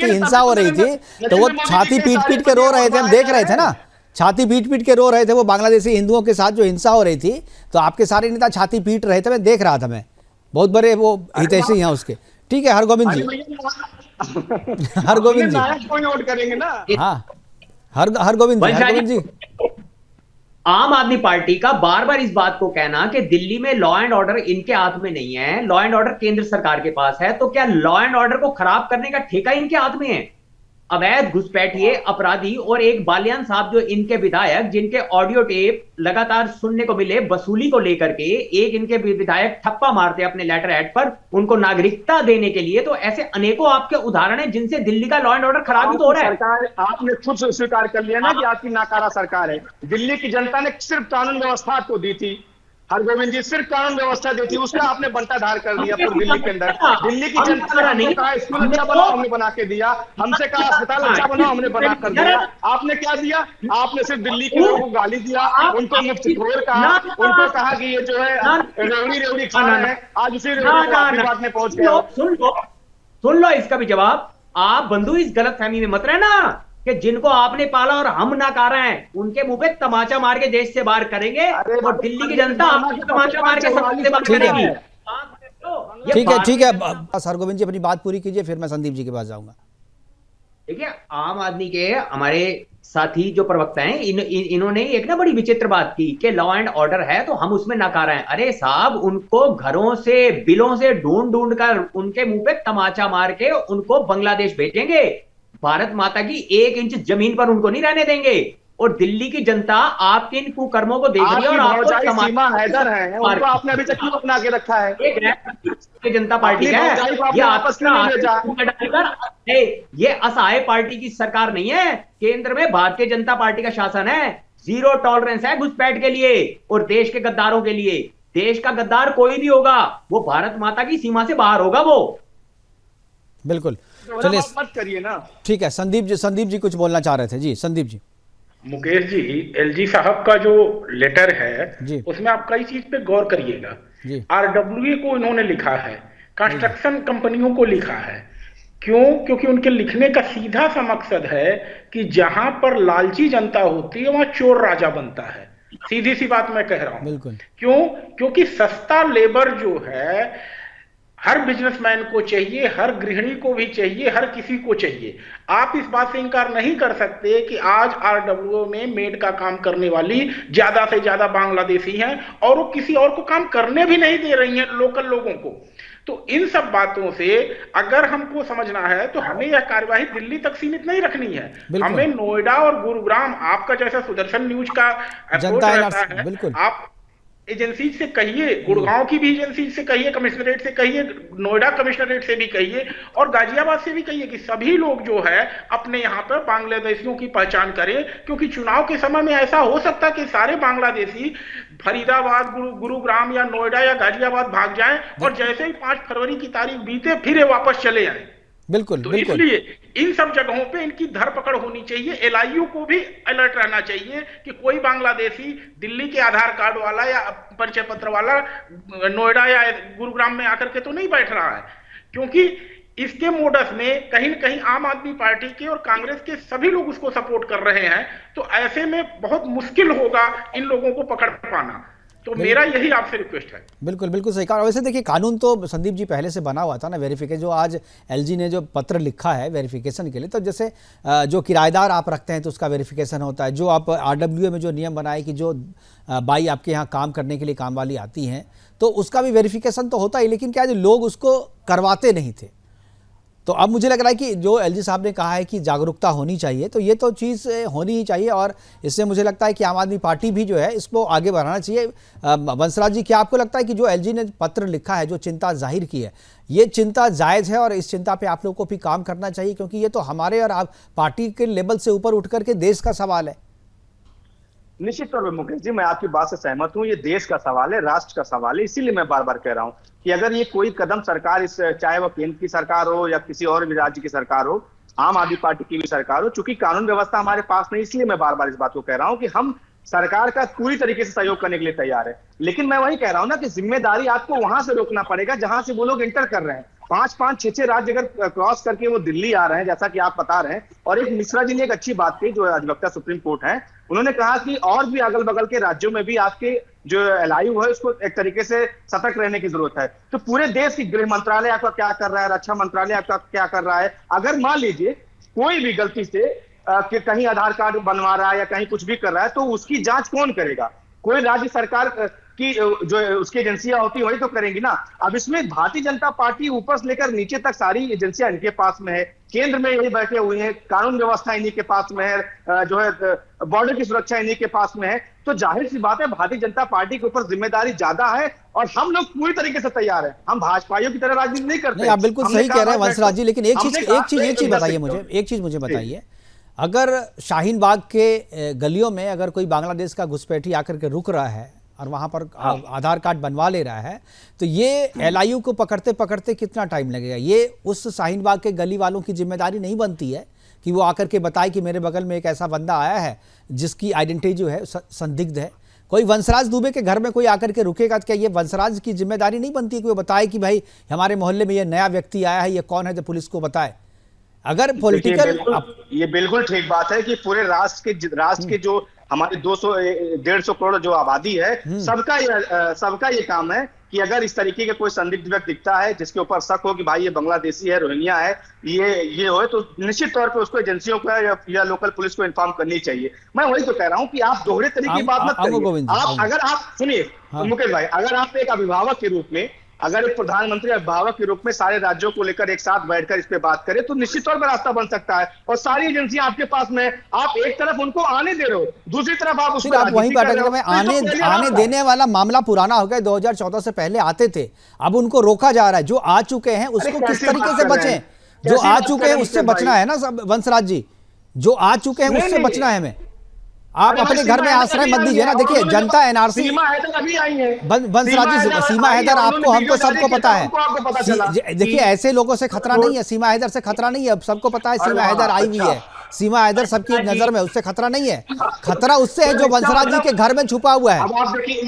A: हिंसा हो रही थी, तो वो छाती पीट के रो रहे थे, हम देख रहे थे ना, छाती पीट के रो रहे थे वो बांग्लादेशी हिंदुओं के साथ जो हिंसा हो रही थी, तो आपके सारे नेता छाती पीट रहे थे, मैं देख रहा था। मैं बहुत बड़े वो हितैषी हैं उसके। ठीक है हरगोविंद जी, हरगोविंद जी, हाँ हरगोविंद जी,
K: आम आदमी पार्टी का बार बार इस बात को कहना कि दिल्ली में लॉ एंड ऑर्डर इनके हाथ में नहीं है, लॉ एंड ऑर्डर केंद्र सरकार के पास है, तो क्या लॉ एंड ऑर्डर को खराब करने का ठेका इनके हाथ में है? अवैध घुसपैठिए, अपराधी और एक बालियान साहब जो इनके विधायक, जिनके ऑडियो टेप लगातार सुनने को मिले वसूली को लेकर के, एक इनके विधायक ठप्पा मारते अपने लेटर हेड पर उनको नागरिकता देने के लिए। तो ऐसे अनेकों आपके उदाहरण हैं जिनसे दिल्ली का लॉ एंड ऑर्डर खराब ही तो हो रहा है।
I: सरकार, आपने खुद स्वीकार कर लिया ना कि आपकी नाकारा सरकार है। दिल्ली की जनता ने सिर्फ कानून व्यवस्था आपको दी थी, हरगोविंद जी, सिर्फ कानून व्यवस्था दी थी, उसका आपने बंटाधार कर दिया पूरी दिल्ली के अंदर। दिल्ली की जनता ने हमने कहा स्कूल अच्छा बनाओ, हमने बना के दिया। हमसे कहा अस्पताल अच्छा बनाओ, हमने बना कर दिया। आपने क्या दिया? आपने सिर्फ दिल्ली के लोगों को गाली दिया, उनको मुफ्तखोर कहा, उनको कहा कि ये जो है रेवड़ी खा रहे हैं। आज उसी रेवड़ी बात में पहुंच गए।
K: सुन लो इसका भी जवाब। आप बंधु इस गलतफहमी में मत रहना कि जिनको आपने पाला और हम नाकारा हैं, उनके मुंह पे तमाचा मार के देश से बाहर करेंगे और दिल्ली की जनता आपको तमाचा मार के संसद से बाहर करेगी।
A: ठीक है हरगोविंद जी, अपनी बात पूरी कीजिए, फिर मैं संदीप जी के पास जाऊंगा।
K: देखिए, आम आदमी के हमारे साथी जो प्रवक्ता हैं, इन्होंने एक ना बड़ी विचित्र बात की कि लॉ एंड ऑर्डर है तो हम उसमें नाकारा हैं। अरे साहब, उनको घरों से, बिलों से ढूंढ कर उनके मुंह पे तमाचा मार के उनको बांग्लादेश भेजेंगे। भारत माता की 1 इंच जमीन पर उनको नहीं रहने देंगे। और दिल्ली की जनता आपके इन कुकर्मों को देख रही है और आपको
I: सीमा हैदर है, उनको आपने अभी तक क्यों अपना के रखा है?
K: एक जनता पार्टी है, ये आपस में ये असहाय पार्टी की सरकार नहीं है। केंद्र में भारतीय जनता पार्टी का शासन है। 0 टॉलरेंस है घुसपैठ के लिए और देश के गद्दारों के लिए। देश का गद्दार कोई भी होगा, वो भारत माता की सीमा से बाहर होगा। वो
A: बिल्कुल, चलिए
I: मत करिए ना।
A: ठीक है, संदीप जी कुछ बोलना चाह रहे थे। जी संदीप जी।
J: मुकेश जी, एलजी साहब का जो लेटर है उसमें आप कई चीज पे गौर करिएगा। आरडब्ल्यूए को इन्होंने लिखा है, कंस्ट्रक्शन कंपनियों को लिखा है। क्यों? क्योंकि उनके लिखने का सीधा सा मकसद है कि जहां पर लालची जनता होती है वहां चोर राजा बनता है। सीधी सी बात मैं कह रहा हूं।
A: बिल्कुल।
J: क्यों? क्योंकि सस्ता लेबर जो है हर बिजनेसमैन को चाहिए, हर गृहिणी को भी चाहिए, हर किसी को चाहिए। आप इस बात से इनकार नहीं कर सकते कि आज आरडब्ल्यूओ में मेड का काम करने वाली ज्यादा से ज्यादा बांग्लादेशी हैं और वो किसी और को काम करने भी नहीं दे रही हैं लोकल लोगों को। तो इन सब बातों से अगर हमको समझना है तो हमें यह कार्यवाही दिल्ली तक सीमित नहीं रखनी है। हमें नोएडा और गुरुग्राम, आपका जैसा सुदर्शन न्यूज का अप्रोच रहता है, आप एजेंसी से कहिए, गुड़गांव की भी एजेंसी से कहिए, कमिश्नरेट से कहिए, नोएडा कमिश्नरेट से भी कहिए और गाजियाबाद से भी कहिए कि सभी लोग जो है अपने यहाँ पर बांग्लादेशियों की पहचान करें। क्योंकि चुनाव के समय में ऐसा हो सकता है कि सारे बांग्लादेशी फरीदाबाद, गुरुग्राम या नोएडा या गाजियाबाद भाग जाएं और जैसे ही 5 फरवरी की तारीख बीते फिर ये वापस चले आए।
A: बिल्कुल,
J: तो इसलिए इन सब जगहों पे इनकी धरपकड़ होनी चाहिए। एलआईयू को भी अलर्ट रहना चाहिए कि कोई बांग्लादेशी दिल्ली के आधार कार्ड वाला या परिचय पत्र वाला नोएडा या गुरुग्राम में आकर के तो नहीं बैठ रहा है। क्योंकि इसके मोडस में कहीं न कहीं आम आदमी पार्टी के और कांग्रेस के सभी लोग उसको सपोर्ट कर रहे हैं। तो ऐसे में बहुत मुश्किल होगा इन लोगों को पकड़ पाना। तो मेरा यही आपसे रिक्वेस्ट है।
A: बिल्कुल सही कहा। वैसे देखिए, कानून तो संदीप जी पहले से बना हुआ था ना, वेरिफिकेशन। जो आज एलजी ने जो पत्र लिखा है वेरिफिकेशन के लिए, तो जैसे जो किराएदार आप रखते हैं तो उसका वेरिफिकेशन होता है। जो आप आरडब्ल्यूए में जो नियम बनाए कि जो बाई आपके यहाँ काम करने के लिए काम वाली आती हैं तो उसका भी वेरिफिकेशन तो होता ही, लेकिन क्या जो लोग उसको करवाते नहीं थे। तो अब मुझे लग रहा है कि जो एलजी साहब ने कहा है कि जागरूकता होनी चाहिए, तो ये तो चीज़ होनी ही चाहिए। और इससे मुझे लगता है कि आम आदमी पार्टी भी जो है इसको आगे बढ़ाना चाहिए। बंसराज जी, क्या आपको लगता है कि जो एलजी ने पत्र लिखा है, जो चिंता जाहिर की है, ये चिंता जायज़ है और इस चिंता पे आप लोगों को भी काम करना चाहिए? क्योंकि ये तो हमारे और आप पार्टी के लेवल से ऊपर उठ करके देश का सवाल है।
I: निश्चित तौर पर मुकेश जी, मैं आपकी बात से सहमत हूं। ये देश का सवाल है, राष्ट्र का सवाल है। इसीलिए मैं बार बार कह रहा हूं कि अगर ये कोई कदम सरकार, इस चाहे वह केंद्र की सरकार हो या किसी और भी राज्य की सरकार हो, आम आदमी पार्टी की भी सरकार हो, चूंकि कानून व्यवस्था हमारे पास नहीं, इसलिए मैं बार बार इस बात को कह रहा हूं कि हम सरकार का पूरी तरीके से सहयोग करने के लिए तैयार है। लेकिन मैं वही कह रहा हूं ना कि जिम्मेदारी आपको वहां से रोकना पड़ेगा जहां से वो लोग इंटर कर रहे हैं। 5-5, 6-6 राज्य अगर क्रॉस करके वो दिल्ली आ रहे हैं, जैसा कि आप बता रहे हैं। और एक मिश्रा जी ने एक अच्छी बात की, जो अधिवक्ता सुप्रीम कोर्ट है, उन्होंने कहा कि और भी अगल बगल के राज्यों में भी आपके जो एलआईयू है उसको एक तरीके से सतर्क रहने की जरूरत है। तो पूरे देश की गृह मंत्रालय आपका क्या कर रहा है, रक्षा मंत्रालय आपका क्या कर रहा है, अगर मान लीजिए कोई भी गलती से कि कहीं आधार कार्ड बनवा रहा है या कहीं कुछ भी कर रहा है, तो उसकी जांच कौन करेगा? कोई राज्य सरकार की जो उसकी एजेंसियां होती वही तो करेंगी ना। अब इसमें भारतीय जनता पार्टी ऊपर से लेकर नीचे तक सारी एजेंसियां इनके पास में है, केंद्र में यही बैठे हुए हैं, कानून व्यवस्था इन्हीं के पास में है, जो है बॉर्डर की सुरक्षा इन्हीं के पास में है। तो जाहिर सी बात है भारतीय जनता पार्टी के ऊपर जिम्मेदारी ज्यादा है और हम लोग पूरी तरीके से तैयार हैं। हम भाजपाइयों की तरह राजनीति नहीं करते।
A: नहीं, आप बिल्कुल सही कह रहे हैं वंशराज जी, लेकिन एक चीज बताइए मुझे, एक चीज मुझे बताइए, अगर शाहीन बाग के गलियों में अगर कोई बांग्लादेश का घुसपैठी आकर के रुक रहा है और वहां पर आधार कार्ड बनवा ले रहा है, तो ये एलआईयू को पकड़ते पकड़ते कितना टाइम लगेगा? ये उस शाहीन बाग के गली वालों की जिम्मेदारी नहीं बनती है कि वो आकर के बताए कि मेरे बगल में एक ऐसा बंदा आया है जिसकी आइडेंटिटी जो है संदिग्ध है? कोई वंशराज दुबे के घर में कोई आकर के रुकेगा तो क्या ये वंशराज की जिम्मेदारी नहीं बनती है कि वो बताए कि भाई हमारे मोहल्ले में ये नया व्यक्ति आया है, ये कौन है, जो पुलिस को बताए? अगर पॉलिटिकल,
I: ये बिल्कुल ठीक बात है कि पूरे राष्ट्र के जो हमारे 200-150 करोड़ जो आबादी है, सबका ये काम है कि अगर इस तरीके का कोई संदिग्ध व्यक्ति दिखता है जिसके ऊपर शक हो कि भाई ये बांग्लादेशी है, रोहिंग्या है, ये हो, तो निश्चित तौर पे उसको एजेंसियों को या लोकल पुलिस को इन्फॉर्म करनी चाहिए। मैं वही तो कह रहा हूं कि आप दोहरे तरीके की बात मत करिए। अगर आप सुनिए मुकेश भाई, अगर आप एक अभिभावक के रूप में, अगर एक प्रधानमंत्री अभिभावक के रूप में सारे राज्यों को लेकर एक साथ बैठकर इस पे बात करें तो निश्चित तौर पर रास्ता बन सकता है। और सारी एजेंसियां आपके पास में, आप एक तरफ उनको आने दे रहे हो, दूसरी तरफ आप उसको
A: वहीं पर अटक में आने देने वाला मामला पुराना हो गया। 2014 से पहले आते थे, अब उनको रोका जा रहा है। जो आ चुके हैं उसको किस तरीके से बचें? जो आ चुके हैं उससे बचना है ना सब वंशराज जी, जो आ चुके हैं उससे बचना है हमें। आप अपने घर में आश्रय मत दीजिए ना। देखिए जनता एनआरसी, वंशराज जी, सीमा हैदर आपको, हमको सबको पता है। देखिए ऐसे लोगों से खतरा नहीं है, सीमा हैदर से खतरा नहीं है, अब सबको पता है सीमा हैदर आई हुई है, सीमा हैदर सबकी नजर में, उससे खतरा नहीं है। खतरा उससे है जो वंशराज जी के घर में छुपा हुआ है।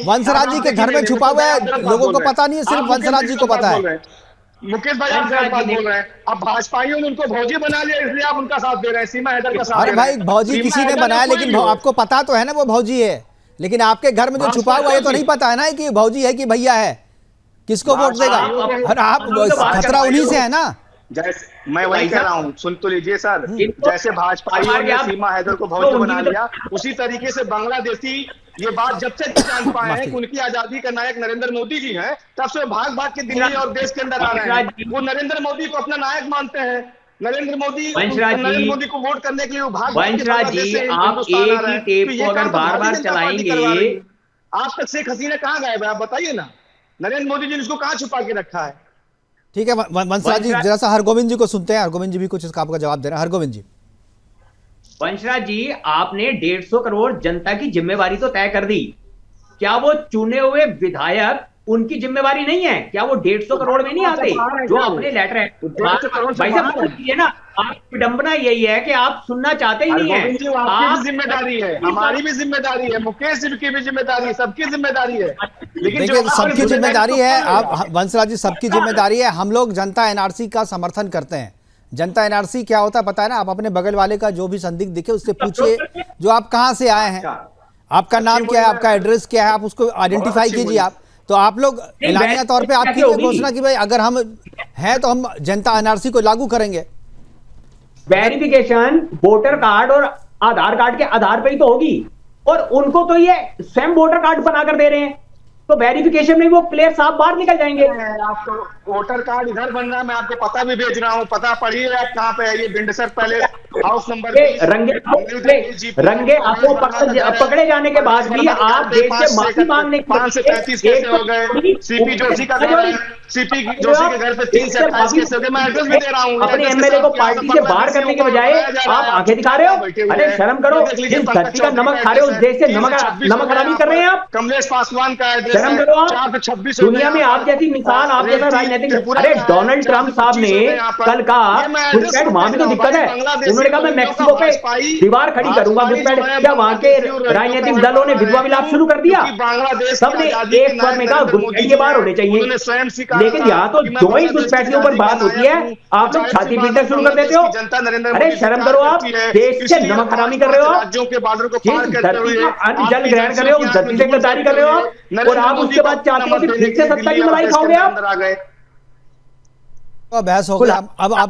A: वंशराज जी के घर में छुपा हुआ है, लोगों को पता नहीं है, सिर्फ वंशराज जी को पता है।
I: मुकेश भाई आप बात बोल रहे हैं, अब भाजपाइयों ने उनको भौजी बना लिया इसलिए आप उनका साथ दे रहे हैं, सीमा हैदर का साथ।
A: अरे भाई भौजी किसी ने बनाया, लेकिन आपको पता तो है ना वो भौजी है, लेकिन आपके घर में जो छुपा हुआ है तो नहीं पता है ना कि भौजी है कि भैया है, किसको वोट देगा? और आप खतरा उन्हीं से है ना।
I: जैसे मैं वही कह रहा हूँ, सुन तो लीजिए सर, जैसे भाजपाइयों ने सीमा हैदर को भौजी बना लिया, उसी तरीके से बांग्लादेशी ये बात जब से जान पाए हैं कि उनकी आजादी का नायक नरेंद्र मोदी जी हैं, तब से भाग भाग के दिल्ली और देश के अंदर आ रहे हैं। वो नरेंद्र मोदी को अपना नायक मानते हैं, नरेंद्र मोदी को वोट करने के लिए वो भाग भाग के
K: वंशराज जी, आप एक ही टेप को अगर बार बार चलाएंगे,
I: आज तक शेख हसीना कहाँ गए आप बताइए ना? नरेंद्र मोदी जी ने उसको कहाँ छुपा के रखा है?
A: ठीक है वंशराज जी, जरा सा हरगोविंद जी को सुनते हैं। हरगोविंद जी भी कुछ इसका आपका जवाब दे रहे हैं। हरगोविंद जी,
K: वंशराज जी, आपने 150 करोड़ जनता की जिम्मेवारी तो तय कर दी, क्या वो चुने हुए विधायक उनकी जिम्मेवारी नहीं है? क्या वो 150 करोड़ में नहीं आते जो अपने लेटर है? भाई साहब पूछिए ना, आप विडंबना यही है कि आप सुनना चाहते ही नहीं है।
I: आपकी भी जिम्मेदारी है, हमारी भी जिम्मेदारी है, मुकेश जी की भी जिम्मेदारी है, सबकी जिम्मेदारी है। लेकिन
A: देखिए सबकी जिम्मेदारी है, आप वंशराज जी सबकी जिम्मेदारी है। हम लोग जनता एनआरसी का समर्थन करते हैं। जनता एनआरसी क्या होता है पता है ना? आप अपने बगल वाले का जो भी संदिग्ध दिखे उससे पूछिए जो आप कहां से आए हैं, आपका नाम क्या है, आपका एड्रेस क्या है, आप उसको आइडेंटिफाई कीजिए। आप तो आप लोग एलानिया तौर पे आपकी घोषणा की भाई अगर हम हैं तो हम जनता एनआरसी को लागू करेंगे।
K: वेरिफिकेशन वोटर कार्ड और आधार कार्ड के आधार पे ही तो होगी, और उनको तो ये स्वयं वोटर कार्ड बनाकर दे रहे हैं, तो वेरिफिकेशन में वो प्लेयर साफ बाहर निकल जाएंगे।
I: आपको वोटर कार्ड इधर बन रहा है, मैं आपको पता भी भेज रहा हूँ, पता पढ़िए आप कहाँ पे है। ये बिंडसर पहले हाउस नंबर
K: रंगे आपको पकड़े जाने के बाद भी आप देश से माफी मांगने
I: 5 से 35 केस हो गए। सीपी जोशी का घर है, सीपी जोशी के घर पे 3 से 28 केस हो गए। मैं एड्रेस भी दे रहा हूँ।
K: अपने एमएलए को पार्टी से बाहर करने के बजाय आप आंखें दिखा रहे हो। अरे शर्म करो, जिस धरती का नमक खा रहे हो उस देश से नमक हरामी कर रहे हैं आप।
I: कमलेश पासवान का एड्रेस
K: शर्म करो आप। दुनिया में आप जैसी मिसाल, आप जैसा राजनीतिक, अरे डोनाल्ड ट्रंप साहब ने कल कहा घुसपैठ, वहां भी तो दिक्कत है। उन्होंने कहा मैं मैक्सिको पे दीवार खड़ी करूंगा घुसपैठ। क्या वहां के राजनीतिक दलों ने विधवा विलाप शुरू कर दिया? सबने एक स्वर में कहा घुसपैठ के बाहर होने चाहिए। लेकिन यहाँ तो जो ही घुसपैठ के ऊपर बात होती है आप लोग छाती पीटना शुरू कर देते हो। अरे शर्म करो आप, देश से नमक हरामी कर रहे हो आप। जिस धरती का अन्न जल ग्रहण कर रहे हो उस धरती से गद्दारी कर रहे हो आप, और आप उसके बाद चाहते हो कि फिर से सत्ता की मलाई खाओगे आप।
A: तो बहस हो गया। अब आप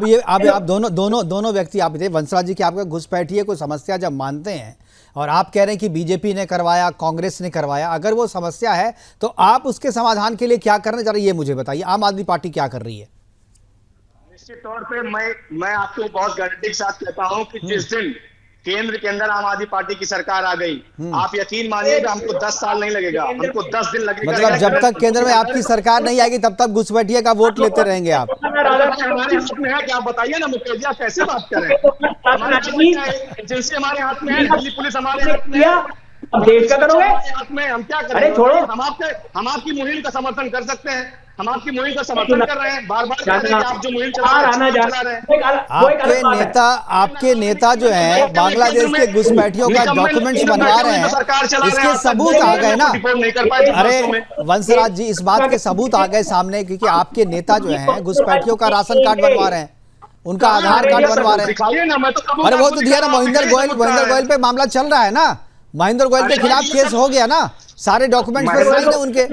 A: दोनों व्यक्ति आप थे, वंशराज जी की आपका घुसपैठिए कोई समस्या जब मानते हैं और आप कह रहे हैं कि बीजेपी ने करवाया, कांग्रेस ने करवाया, अगर वो समस्या है तो आप उसके समाधान के लिए क्या करना चाह रहे हैं ये मुझे बताइए। आम आदमी पार्टी क्या कर रही है?
I: निश्चित तौर पे मैं आपको बहुत गारंटी के साथ कहता हूं कि जिस दिन केंद्र के अंदर आम आदमी पार्टी की सरकार आ गई, आप यकीन मानिएगा हमको 10 साल नहीं लगेगा, हमको 10 दिन लगेगा।
A: मतलब जब तक केंद्र में आपकी सरकार नहीं आएगी तब तक घुसपैठिए का वोट लेते रहेंगे आप?
I: हमारे हाथ में है क्या? आप बताइए ना मुकेश जी, आप कैसे बात कर रहे हैं? हमारे हाथ में क्या है? एजेंसी हमारे हाथ में है, दिल्ली पुलिस हमारे हाथ में है,
K: अब देश का करोगे?
I: हाथ में, हम क्या करें?
K: अरे छोड़ो,
I: हम आपकी मुहिम का समर्थन कर सकते हैं, हम आपकी मुहिम का समर्थन कर रहे हैं, बार बार कह रहे हैं कि आप जो मुहिम चला रहे हैं।
A: आपके नेता जो है बांग्लादेश के घुसपैठियों का डॉक्यूमेंट्स बनवा रहे हैं, इसके सबूत आ गए ना। अरे वंशराज जी, इस बात के सबूत आ गए सामने क्योंकि आपके नेता जो है घुसपैठियों का राशन कार्ड बनवा रहे हैं, उनका आधार कार्ड बनवा रहे हैं। अरे वो तो दिया ना, महेंद्र गोयल पे मामला चल रहा है ना, महेंद्र गोयल के खिलाफ केस हो गया ना, सारे डॉक्यूमेंट्स पे साइन है उनके।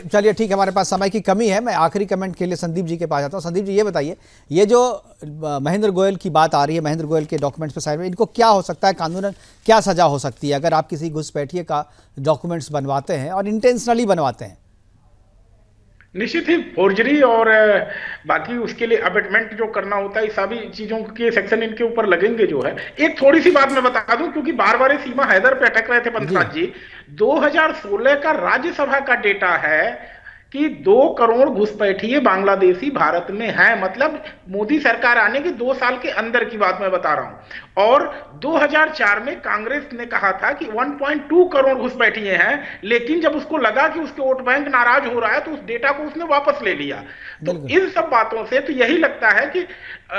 A: चलिए ठीक है, हमारे पास समय की कमी है। मैं आखिरी कमेंट के लिए संदीप जी के पास जाता हूँ। संदीप जी ये बताइए, ये जो महेंद्र गोयल की बात आ रही है, महेंद्र गोयल के डॉक्यूमेंट्स पे साइन, इनको क्या हो सकता है कानूनन, क्या सजा हो सकती है अगर आप किसी घुसपैठिए का डॉक्यूमेंट्स बनवाते हैं और इंटेंशनली बनवाते हैं?
J: निश्चित ही फोर्जरी और बाकी उसके लिए अबेटमेंट जो करना होता है, सभी चीजों के सेक्शन इनके ऊपर लगेंगे जो है। एक थोड़ी सी बात मैं बता दूं, क्योंकि बार बार सीमा हैदर पे अटक रहे थे पंतराज जी। 2016 का राज्यसभा का डेटा है कि 2 करोड़ घुसपैठिए बांग्लादेशी भारत में हैं। मतलब मोदी सरकार आने के 2 साल के अंदर की बात मैं बता रहा हूं। और 2004 में कांग्रेस ने कहा था कि 1.2 करोड़ घुसपैठिए हैं, लेकिन जब उसको लगा कि उसके वोट बैंक नाराज हो रहा है तो उस डेटा को उसने वापस ले लिया। तो इन सब बातों से तो यही लगता है कि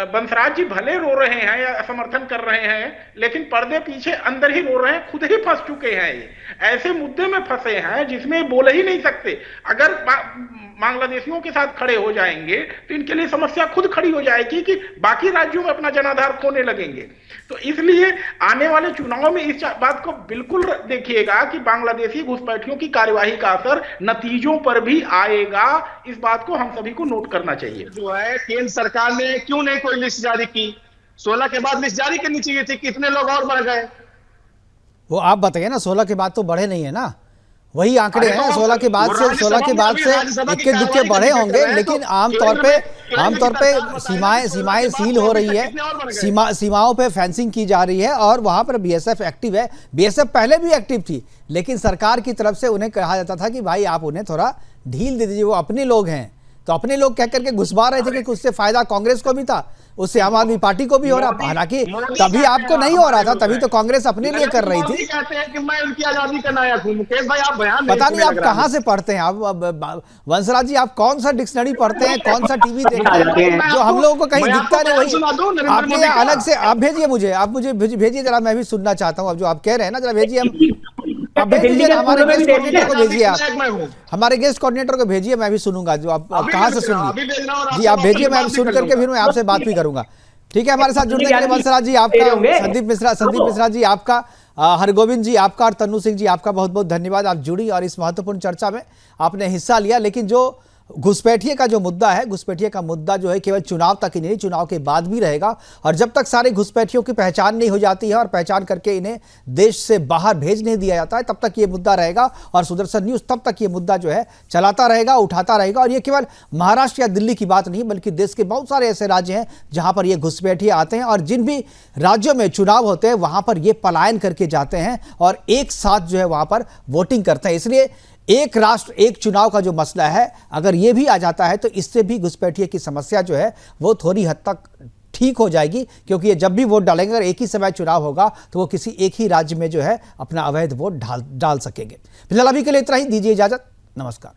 J: बंसराज जी भले रो रहे हैं या समर्थन कर रहे हैं, लेकिन पर्दे पीछे अंदर ही रो रहे हैं, खुद ही फंस चुके हैं। ये ऐसे मुद्दे में फंसे हैं जिसमें बोल ही नहीं सकते। अगर बांग्लादेशियों के साथ खड़े हो जाएंगे तो इनके लिए समस्या खुद खड़ी हो जाएगी कि बाकी राज्यों में अपना जनाधार खोने लगेंगे। तो इसलिए आने वाले चुनाव में इस बात को बिल्कुल देखिएगा कि बांग्लादेशी घुसपैठियों की कार्यवाही का असर नतीजों पर भी आएगा। इस बात को हम सभी को नोट करना चाहिए।
I: जो है केंद्र सरकार ने क्यों नहीं कोई लिस्ट जारी की? 16 के बाद लिस्ट जारी करनी चाहिए थी, कितने लोग और बढ़ गए?
A: वो आप बताइए ना, 16 के बाद तो बढ़े नहीं है ना, वही आंकड़े हैं। 16 के बाद से इक्के दुक्के बढ़े होंगे, लेकिन आमतौर पे सीमाएं सील हो रही है, सीमाओं पे फेंसिंग की जा रही है और वहां पर बीएसएफ एक्टिव है। बीएसएफ पहले भी एक्टिव थी, लेकिन सरकार की तरफ से उन्हें कहा जाता था कि भाई आप उन्हें थोड़ा ढील दे दीजिए, वो अपने लोग हैं। तो अपने लोग कह करके घुसवा रहे थे कि उससे फायदा कांग्रेस को भी था, उससे आम आदमी पार्टी को भी हो रहा। हालांकि तभी आपको नहीं हो रहा था, तभी तो कांग्रेस अपने लिए कर रही थी।
I: कहते हैं कि मैं उनकी आजादी का नायक हूं। मुकेश भाई आप बयान
A: पता नहीं आप कहां से पढ़ते हैं। आप वंशराज जी, आप कौन सा डिक्शनरी पढ़ते हैं, कौन सा टीवी देखते हैं जो हम लोगों को कहीं दिखता नहीं? वही आपके अलग से आप भेजिए मुझे, आप मुझे भेजिए जरा, मैं भी सुनना चाहता हूँ। अब जो आप कह रहे हैं ना, जरा भेजिए, आप भेजिए, हमारे गेस्ट कोऑर्डिनेटर को भेजिए, आप हमारे गेस्ट कोऑर्डिनेटर को भेजिए, मैं भी सुनूंगा जो आप कहां से सुन जी। आप भेजिए, मैं सुन करके फिर मैं आपसे बात भी करूंगा। ठीक है, हमारे साथ जुड़ने के लिए वंशराज जी आपका, संदीप मिश्रा जी आपका, हरगोविंद जी आपका और तन्नू सिंह जी आपका बहुत बहुत धन्यवाद। आप जुड़ी और इस महत्वपूर्ण चर्चा में आपने हिस्सा लिया। लेकिन जो घुसपैठिए का जो मुद्दा है, घुसपैठिए का मुद्दा जो है केवल चुनाव तक ही नहीं, चुनाव के बाद भी रहेगा। और जब तक सारे घुसपैठियों की पहचान नहीं हो जाती है और पहचान करके इन्हें देश से बाहर भेज नहीं दिया जाता है, तब तक ये मुद्दा रहेगा। और सुदर्शन न्यूज़ तब तक ये मुद्दा जो है चलाता रहेगा, उठाता रहेगा। और ये केवल महाराष्ट्र या दिल्ली की बात नहीं, बल्कि देश के बहुत सारे ऐसे राज्य हैं जहां पर ये घुसपैठिए आते हैं और जिन भी राज्यों में चुनाव होते हैं वहां पर ये पलायन करके जाते हैं और एक साथ जो है वहां पर वोटिंग करते हैं। इसलिए एक राष्ट्र एक चुनाव का जो मसला है, अगर ये भी आ जाता है तो इससे भी घुसपैठिए की समस्या जो है वो थोड़ी हद तक ठीक हो जाएगी। क्योंकि ये जब भी वोट डालेंगे, अगर एक ही समय चुनाव होगा तो वो किसी एक ही राज्य में जो है अपना अवैध वोट डाल सकेंगे। फिलहाल अभी के लिए इतना ही, दीजिए इजाजत, नमस्कार।